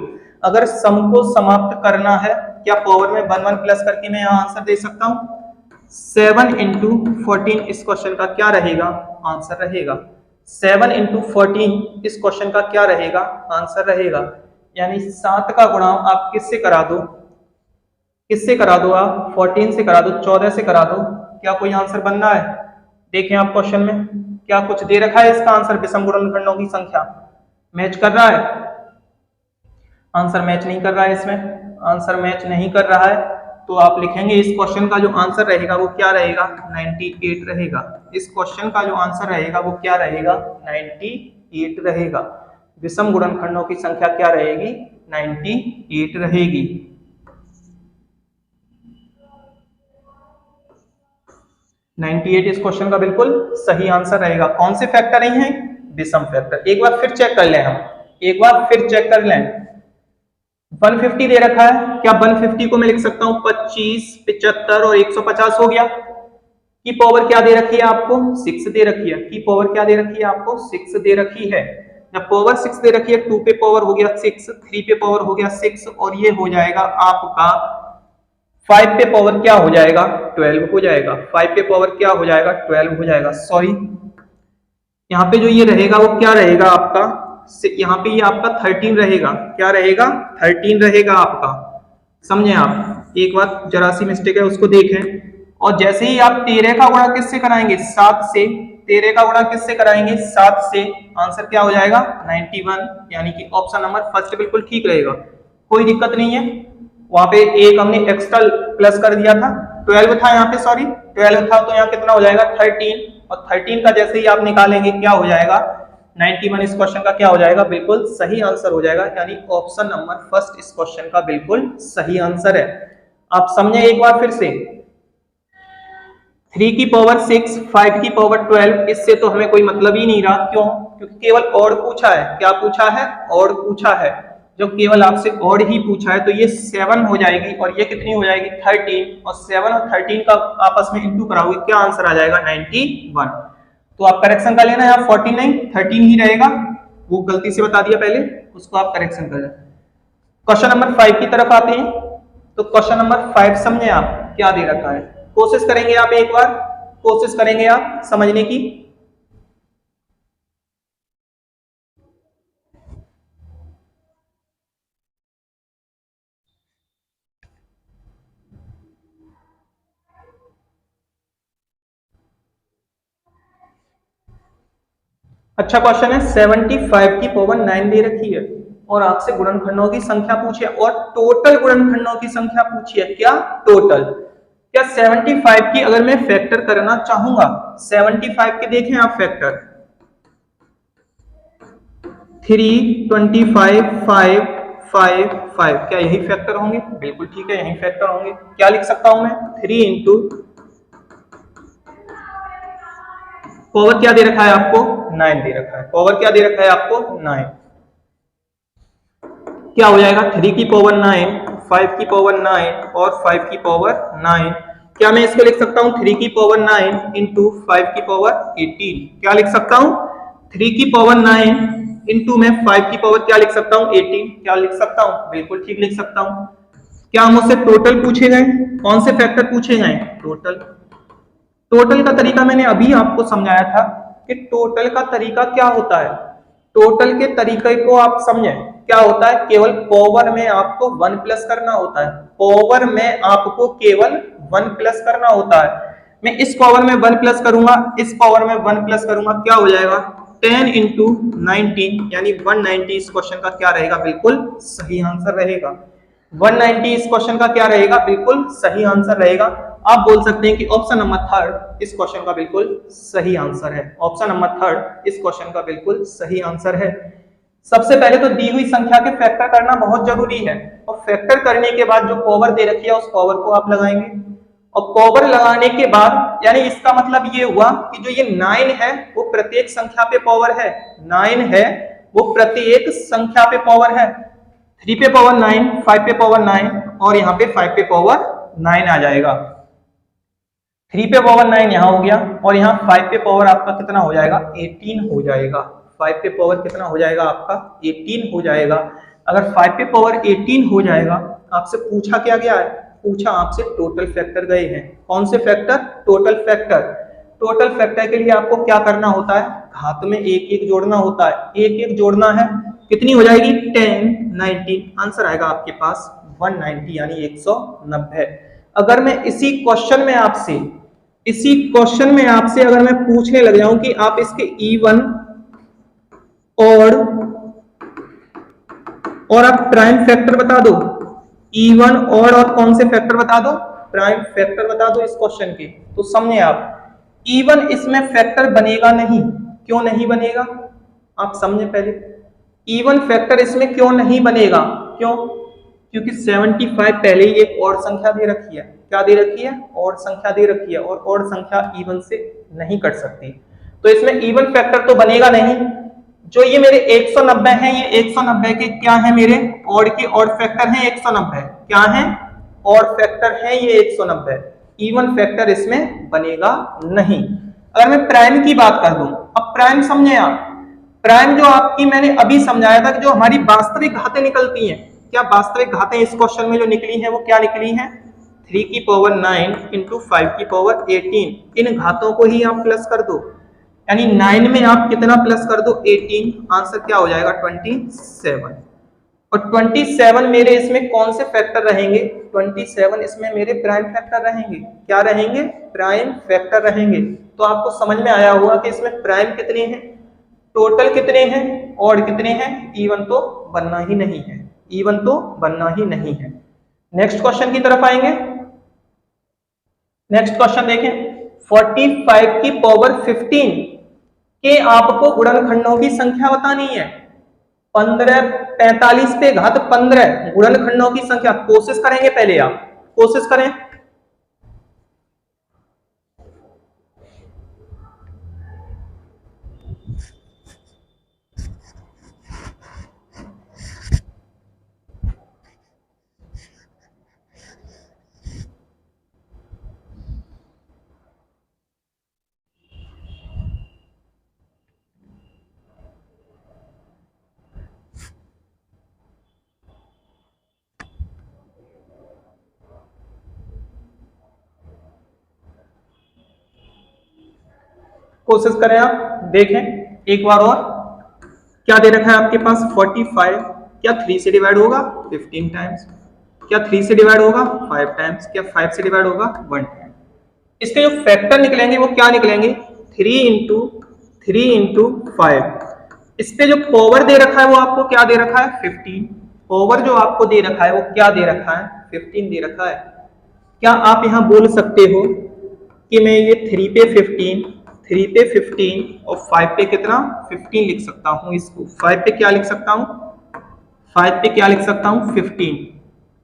अगर सम को समाप्त करना है, क्या पावर में 1 प्लस करके मैं यहाँ आंसर दे सकता हूँ। 7 इंटू 14 इस क्वेश्चन का क्या रहेगा, आंसर रहेगा। 7 इंटू 14 इस क्वेश्चन का क्या रहेगा, आंसर रहेगा। यानी 7 का गुणा आप किससे करा दो, किससे करा दो आप, 14 से करा दो, 14 से करा दो। क्या कोई आंसर बन रहा है, देखें आप क्वेश्चन में क्या कुछ दे रखा है इसका आंसर? विषम गुणनखंडों की संख्या मैच कर रहा है? आंसर मैच नहीं कर रहा है, इसमें आंसर मैच नहीं कर रहा है, तो आप लिखेंगे इस क्वेश्चन का जो आंसर रहेगा वो क्या रहेगा? 98 रहेगा। इस क्वेश्चन का जो आंसर रहेगा वो क्या रहेगा? 98 रहेगा। विषम गुणनखंडों की संख्या क्या रहेगी? 98 रहेगी। इस क्वेश्चन का बिल्कुल सही आंसर रहेगा। कौन से फैक्टर नहीं है? विषम फैक्टर। एक बार फिर चेक कर लें हम, एक बार फिर चेक कर लें। 150 दे रखा है, क्या 150 को मैं लिख सकता हूं 25, 75 और 150 हो गया। की पावर क्या दे रखी है आपको? 6 दे रखी है। की पावर क्या दे रखी है आपको? 6 दे रखी है। जब पावर 6 दे रखी है, 2 पे पावर हो गया 6, 3 पे पावर हो गया 6, और ये हो जाएगा आपका 5 पे पावर क्या हो जाएगा? 12 हो जाएगा। 5 पे पावर क्या हो जाएगा? 12 हो जाएगा। सॉरी, यहाँ पे जो ये रहेगा वो क्या रहेगा आपका? यहाँ पे ये आपका 13 रहेगा। क्या रहेगा? 13 रहेगा आपका। समझे आप? एक बार जरा सी मिस्टेक है उसको देखें। और जैसे ही आप 13 का गुणा किससे कराएंगे? 7 से। 13 का गुणा किससे कराएंगे? 7 से। आंसर क्या हो जाएगा? 91, यानी कि ऑप्शन नंबर फर्स्ट बिल्कुल ठीक रहेगा। कोई दिक्कत नहीं है। वहां पे एक हमने एक्स्ट्रा प्लस कर दिया था, 12 था यहाँ पे, सॉरी 12 था, तो यहाँ कितना हो जाएगा? 13, और 13 का जैसे ही आप निकालेंगे क्या हो जाएगा? 91 इस क्वेश्चन का क्या हो जाएगा? बिल्कुल सही आंसर हो जाएगा, यानी ऑप्शन नंबर फर्स्ट इस क्वेश्चन का बिल्कुल सही आंसर है। आप समझे एक बार फिर से? 3 की पावर 6, 5 की पावर 12, इससे तो हमें कोई मतलब ही नहीं रहा। क्यों? क्योंकि केवल ऑड पूछा है। क्या पूछा है? ऑड पूछा है। जब केवल आपसे ऑड ही पूछा है तो ये 7 हो जाएगी, और ये कितनी हो जाएगी? 13, और 7 और 13 का आपस में इंटू कराओगे, क्या आंसर आ जाएगा? 91। तो आप करेक्शन कर लेना, यहाँ 14 नहीं 13 ही रहेगा, वो गलती से बता दिया पहले, उसको आप करेक्शन कर लेना। क्वेश्चन नंबर 5 की तरफ आते हैं। तो क्वेश्चन नंबर 5 समझे आप क्या दे रखा है? कोशिश करेंगे आप, एक बार कोशिश करेंगे आप समझने की। अच्छा क्वेश्चन है, 75 की पावर 9 दे रखी है और आपसे गुणनखंडों की संख्या पूछी है, और टोटल गुणनखंडों की संख्या पूछी है। क्या? टोटल। क्या 75 की अगर मैं फैक्टर करना चाहूंगा, 75 के देखें आप फैक्टर, 3, 25, 5, 5, 5, क्या यही फैक्टर होंगे? बिल्कुल ठीक है, यही फैक्टर होंगे। क्या लिख सकता हूं मैं? 3 इंटू पावर क्या दे रखा है आपको? 9 दे रखा है। पावर क्या दे रखा है आपको? 9। क्या हो जाएगा? 3 की पावर 9, 5 की पावर 9 और 5 की पावर 9। क्या मैं इसको लिख सकता हूं 3 की पावर 9 इंटू 5 की पावर 18? क्या लिख सकता हूं? 3 की पावर 9 इंटू में 5 की पावर क्या लिख सकता हूं? 18। क्या लिख सकता हूं? बिल्कुल ठीक लिख सकता हूं। क्या मुझसे टोटल पूछे गए? कौन से फैक्टर पूछे गए? टोटल। टोटल का तरीका मैंने अभी आपको समझाया था कि टोटल का तरीका क्या होता है। टोटल के तरीके को आप समझें, क्या होता है? केवल पावर में आपको 1 प्लस करना होता है। पावर में आपको केवल 1 प्लस करना होता है। मैं इस पावर में 1 प्लस करूंगा, इस पावर में 1 प्लस करूंगा, क्या हो जाएगा? 10 इंटू 19, यानी 190 इस क्वेश्चन का क्या रहेगा? बिल्कुल सही आंसर रहेगा। 190 इस क्वेश्चन का क्या रहेगा? बिल्कुल सही आंसर रहेगा। आप बोल सकते हैं कि ऑप्शन नंबर 3 इस क्वेश्चन का बिल्कुल सही आंसर है। ऑप्शन नंबर 3 इस क्वेश्चन का बिल्कुल सही आंसर है। सबसे पहले तो दी हुई संख्या के फैक्टर करना बहुत जरूरी है, और फैक्टर करने के बाद जो पावर दे रखी है उस पावर को आप लगाएंगे, और पावर लगाने के बाद, यानी इसका मतलब ये हुआ कि जो ये 9 है वो प्रत्येक संख्या पे पावर है। 9 है वो प्रत्येक संख्या पे पावर है। 3 पे पावर 9, 5 पे पावर 9, और यहाँ पे 5 पे पावर 9 आ जाएगा। 3 पे पावर 9 यहाँ हो गया, और यहाँ 5 पे पावर आपका कितना हो जाएगा? 18 हो जाएगा। 5 पे पावर कितना हो जाएगा आपका? 18 हो जाएगा। अगर 5 पे पावर 18 हो जाएगा, आपसे पूछा क्या गया है? पूछा आपसे टोटल फैक्टर गए हैं। कौन से factor? Total factor. Total factor के लिए आपको क्या करना होता है? घात में एक एक जोड़ना होता है। एक एक जोड़ना है, कितनी हो जाएगी? 10, 19, आंसर आएगा आपके पास 190, यानी 190। अगर मैं इसी क्वेश्चन में आपसे इसी क्वेश्चन में आपसे अगर मैं पूछने लग जाऊं कि आप इसके इवन और आप प्राइम फैक्टर बता दो, इवन और कौन से फैक्टर बता दो, प्राइम फैक्टर बता दो इस क्वेश्चन के, तो समझे आप इवन इसमें फैक्टर बनेगा नहीं। क्यों नहीं बनेगा आप समझे पहले, इवन फैक्टर इसमें क्यों नहीं बनेगा, क्यों, क्योंकि 75 पहले ही एक और संख्या दे रखी है। क्या दे रखी है, और संख्या दे रखी है, और संख्या इवन से नहीं कट सकती, तो इसमें इवन फैक्टर तो बनेगा नहीं। जो ये मेरे 190 है, ये 190 के क्या है, मेरे और के और फैक्टर हैं 190, क्या है, और फैक्टर है ये 190, इवन फैक्टर इसमें बनेगा नहीं। अगर मैं प्राइम की बात कर दूं, अब प्राइम समझे आप, प्राइम जो आपकी मैंने अभी समझाया था कि जो हमारी वास्तविक घातें निकलती हैं, क्या वास्तविक घातें इस क्वेश्चन में जो निकली हैं वो क्या निकली हैं, 3 की पावर 9 इंटू 5 की पावर 18। इन घातों को ही आप प्लस कर दो, यानी 9 में आप कितना प्लस कर दो, 18, आंसर क्या हो जाएगा 27। और 27 मेरे इसमें कौन से फैक्टर रहेंगे, 27 इसमें मेरे प्राइम फैक्टर रहेंगे। क्या रहेंगे, प्राइम फैक्टर रहेंगे। तो आपको समझ में आया होगा कि इसमें प्राइम कितने हैं, टोटल कितने हैं, और कितने हैं, इवन तो बनना ही नहीं है, इवन तो बनना ही नहीं है। नेक्स्ट क्वेश्चन की तरफ आएंगे। नेक्स्ट क्वेश्चन देखें, 45 की पावर 15 के आपको गुणनखंडों की संख्या बतानी है। 45 पे घात 15 गुणनखंडों की संख्या, कोशिश करेंगे पहले, आप कोशिश करें। कोशिश करें आप, देखें एक बार और। क्या दे रखा है आपके पास, 45, क्या 3 से डिवाइड होगा 15 टाइम्स, क्या 3 से डिवाइड होगा 5 टाइम्स, क्या 5 से डिवाइड होगा 1 टाइम। इसके जो फैक्टर निकलेंगे वो क्या निकलेंगे, 3 इंटू 5। इस पे जो पावर दे रखा है वो आपको क्या दे रखा है, 15। पावर जो आपको दे रखा है वो क्या दे रखा है, 15 दे रखा है। क्या आप यहां बोल सकते हो कि मैं ये 3 पे 15 और 5 पे कितना 15 लिख सकता हूं, इसको 5 पे क्या लिख सकता हूं, 5 पे क्या लिख सकता हूं 15।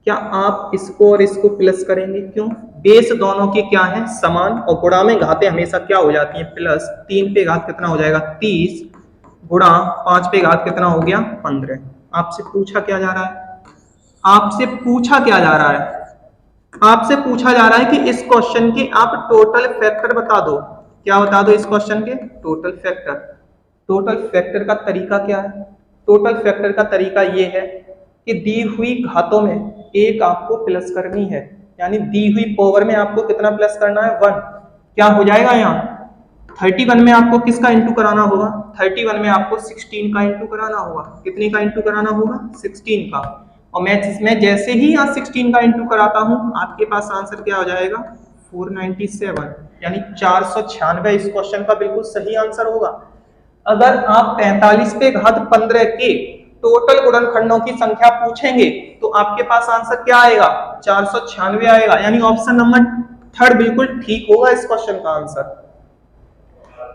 क्या आप इसको और इसको प्लस करेंगे, क्यों, बेस दोनों के क्या है समान, और गुणा में घातें हमेशा क्या हो जाती हैं प्लस। 3 पे घात कितना हो जाएगा 30, गुणा 5 पे घात कितना हो गया 15। आपसे पूछा क्या जा रहा है, आपसे पूछा क्या जा रहा है, आपसे पूछा जा रहा है कि इस क्वेश्चन के आप टोटल फैक्टर बता दो। क्या बता दो इस क्वेश्चन के टोटल फैक्टर। टोटल फैक्टर का तरीका क्या है, टोटल फैक्टर का तरीका ये है कि दी हुई घातों में एक आपको प्लस करनी है, यानी दी हुई पावर में आपको कितना प्लस करना है 1। क्या हो जाएगा यहाँ 31 में आपको किसका इंटू कराना होगा, 31 में आपको 16 का इंटू कराना होगा। कितने का इंटू कराना होगा 16 का। और मैं इसमें जैसे ही यहाँ 16 का इंटू कराता हूँ आपके पास आंसर क्या हो जाएगा 497, यानी 496 इस क्वेश्चन का बिल्कुल सही आंसर होगा। अगर आप 45 पे घात 15 के टोटल गुणनखंडों की संख्या पूछेंगे तो आपके पास आंसर क्या आएगा 496 आएगा, यानी ऑप्शन नंबर 3 बिल्कुल ठीक होगा इस क्वेश्चन का आंसर।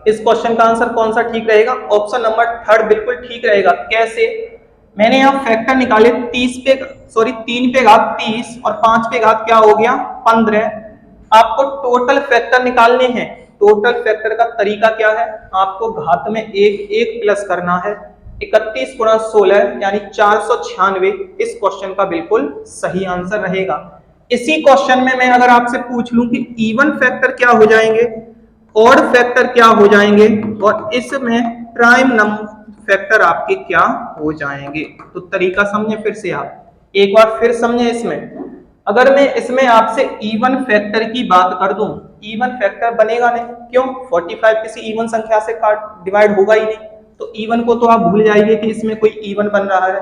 इस क्वेश्चन का आंसर कौन सा ठीक रहेगा, ऑप्शन नंबर 3 बिल्कुल ठीक रहेगा। कैसे, मैंने यहाँ फैक्टर निकाले 3 पे घात 30 और 5 पे घात क्या हो गया 15। आपको टोटल फैक्टर निकालने हैं। टोटल फैक्टर का तरीका क्या है, आपको घात में एक प्लस करना है। 31 गुणा 16 यानी 496 इस क्वेश्चन का बिल्कुल सही आंसर रहेगा। इसी क्वेश्चन में मैं अगर आपसे पूछ लूं कि इवन फैक्टर क्या हो जाएंगे, ऑड फैक्टर क्या हो जाएंगे, और इसमें प्राइम नंबर फैक्टर आपके क्या हो जाएंगे, तो तरीका समझे फिर से, आप एक बार फिर समझे। इसमें अगर मैं इसमें आपसे इवन फैक्टर की बात कर दूं, इवन फैक्टर बनेगा नहीं, क्यों, 45 किसी इवन संख्या से डिवाइड होगा ही नहीं, तो इवन को तो आप भूल जाइए कि इसमें कोई इवन बन रहा है।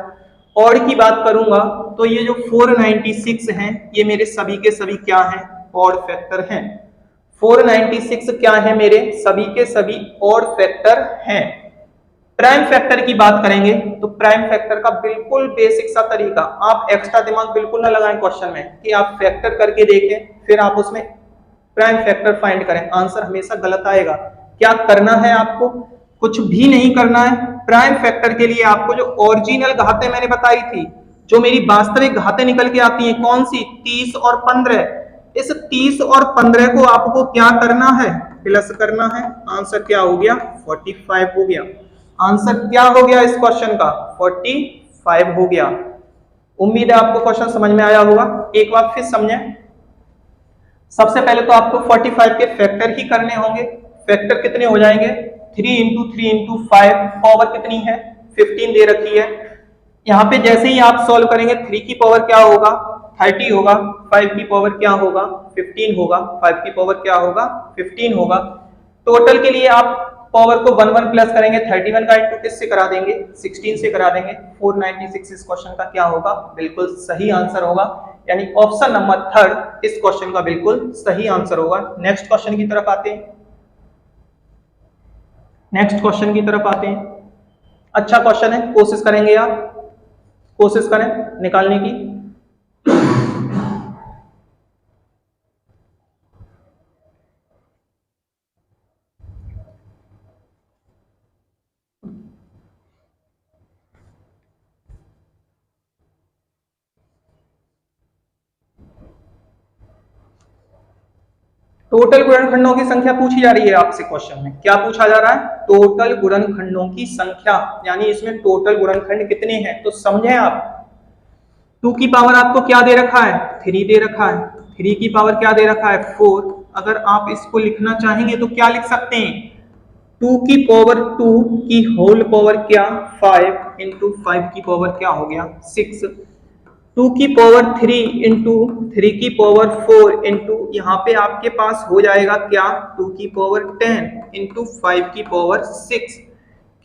ऑड की बात करूंगा तो ये जो 496 हैं ये मेरे सभी के सभी क्या हैं, ऑड फैक्टर हैं। 496 क्या है मेरे सभी के सभी ऑड फैक्टर हैं। प्राइम फैक्टर की बात करेंगे तो प्राइम फैक्टर का बिल्कुल बेसिक सा तरीका, आप एक्स्ट्रा दिमाग बिल्कुल ना लगाएं क्वेश्चन में कि आप फैक्टर करके देखें फिर आप उसमें प्राइम फैक्टर फाइंड करें, आंसर हमेशा गलत आएगा। क्या करना है आपको, कुछ भी नहीं करना है। प्राइम फैक्टर के लिए आपको जो ओरिजिनल घातें मैंने बताई थी, जो मेरी वास्तविक घातें निकल के आती हैं, कौन सी 30 और 15, इस 30 और 15 को आपको क्या करना है, प्लस करना है। आंसर क्या हो गया 45 हो गया। आंसर क्या हो गया इस क्वेश्चन का 45 हो गया। उम्मीद है आपको क्वेश्चन समझ में आया होगा। एक बार फिर समझें। सबसे पहले तो आपको 45 के फैक्टर ही करने होंगे। फैक्टर कितने हो जाएंगे 3 इंटू 3 इंटू 5, पावर कितनी है 15 दे रखी है। यहाँ पे जैसे ही आप सॉल्व करेंगे 3 की पावर क्या होगा 30 होगा, 5 की पावर क्या होगा 15 होगा, 5 की पावर क्या होगा 15 होगा। टोटल के लिए आप पावर को 1 1 प्लस करेंगे, 31 का इंटू किससे करा देंगे 16 से करा देंगे। 496 इस क्वेश्चन का क्या होगा बिल्कुल सही आंसर होगा, यानी ऑप्शन नंबर 3 इस क्वेश्चन का बिल्कुल सही आंसर होगा। नेक्स्ट क्वेश्चन की तरफ आते हैं। नेक्स्ट क्वेश्चन की तरफ आते हैं। अच्छा क्वेश्चन है, कोशिश करेंगे आप, कोशिश करें निकालने की। टोटल गुणनखंडों की संख्या पूछी जा रही है आपसे क्वेश्चन में। क्या पूछा जा रहा है टोटल गुणनखंडों की संख्या, यानी इसमें टोटल गुणनखंड कितने हैं। तो समझे आप 2 की पावर आपको क्या दे रखा है 3 दे रखा है, 3 की पावर क्या दे रखा है 4। अगर आप इसको लिखना चाहेंगे तो क्या लिख सकते हैं 2 की पावर 2 की होल पावर क्या 5 इंटू 5 की पावर क्या हो गया 6, 2 की पावर 3 इंटू 3 की पावर 4 इंटू यहाँ पे आपके पास हो जाएगा क्या 2 की पावर 10 इंटू 5 की पावर 6।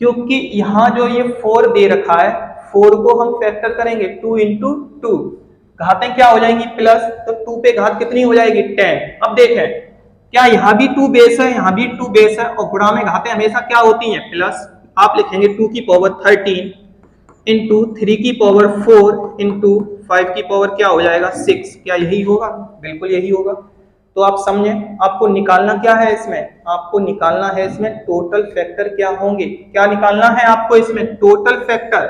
क्योंकि यहाँ जो ये 4 दे रखा है 4 को हम फैक्टर करेंगे 2 इंटू 2, घातें क्या हो जाएंगी प्लस, तो 2 पे घात कितनी हो जाएगी 10। अब देखें क्या यहाँ भी 2 बेस है, यहाँ भी 2 बेस है, और गुणा में घातें हमेशा क्या होती हैं प्लस। आप लिखेंगे 2 की पावर 13 इंटू 3 की पावर 4 इंटू 5 की पावर क्या हो जाएगा 6। क्या यही होगा बिल्कुल यही होगा। तो आप समझें आपको निकालना क्या है इसमें, आपको निकालना है इसमें टोटल फैक्टर क्या होंगे। क्या निकालना है आपको इसमें टोटल फैक्टर।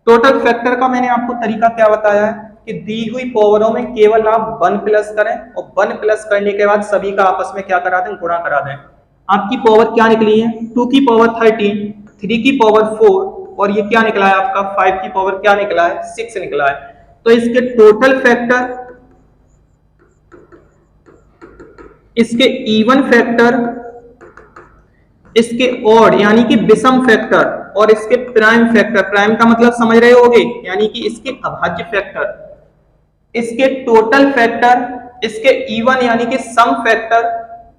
टोटल फैक्टर का मैंने आपको तरीका क्या बताया है कि दी हुई पावरों में केवल आप 1 प्लस करें और 1 प्लस करने के बाद सभी का आपस में क्या करा दें गुणा करा दें। आपकी पावर क्या निकली है 2 की पावर 13, 3 की पावर 4 और ये क्या निकला है आपका 5 की पावर क्या निकला है 6 निकला है। तो इसके टोटल फैक्टर, इसके इवन फैक्टर, इसके ऑड यानी कि विषम फैक्टर और इसके प्राइम फैक्टर, प्राइम का मतलब समझ रहे होगे यानी कि इसके अभाज्य फैक्टर, इसके टोटल फैक्टर, इसके इवन यानी कि सम फैक्टर,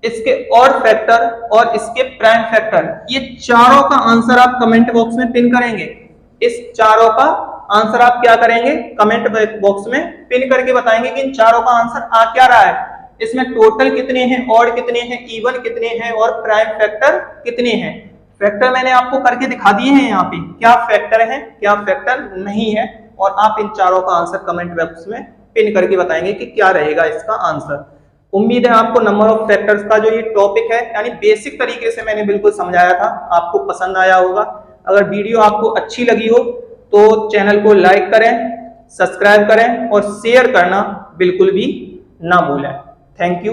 इसके ऑड फैक्टर और इसके प्राइम फैक्टर, ये चारों का आंसर आप कमेंट बॉक्स में पिन करेंगे। इस चारों का आंसर आप क्या करेंगे कमेंट बॉक्स में पिन करके बताएंगे कि इन चारों का आंसर आ क्या रहा है। इसमें टोटल कितने हैं, ऑड कितने हैं, इवन कितने हैं और प्राइम फैक्टर कितने हैं। फैक्टर मैंने आपको करके दिखा दिए हैं यहाँ पे, क्या फैक्टर है क्या फैक्टर नहीं है, और आप इन चारों का आंसर कमेंट बॉक्स में पिन करके बताएंगे कि क्या रहेगा इसका आंसर। उम्मीद है आपको नंबर ऑफ फैक्टर्स का जो ये टॉपिक है यानी बेसिक तरीके से मैंने बिल्कुल समझाया था आपको पसंद आया होगा। अगर वीडियो आपको अच्छी लगी हो तो चैनल को लाइक करें, सब्सक्राइब करें और शेयर करना बिल्कुल भी ना भूलें। Thank you.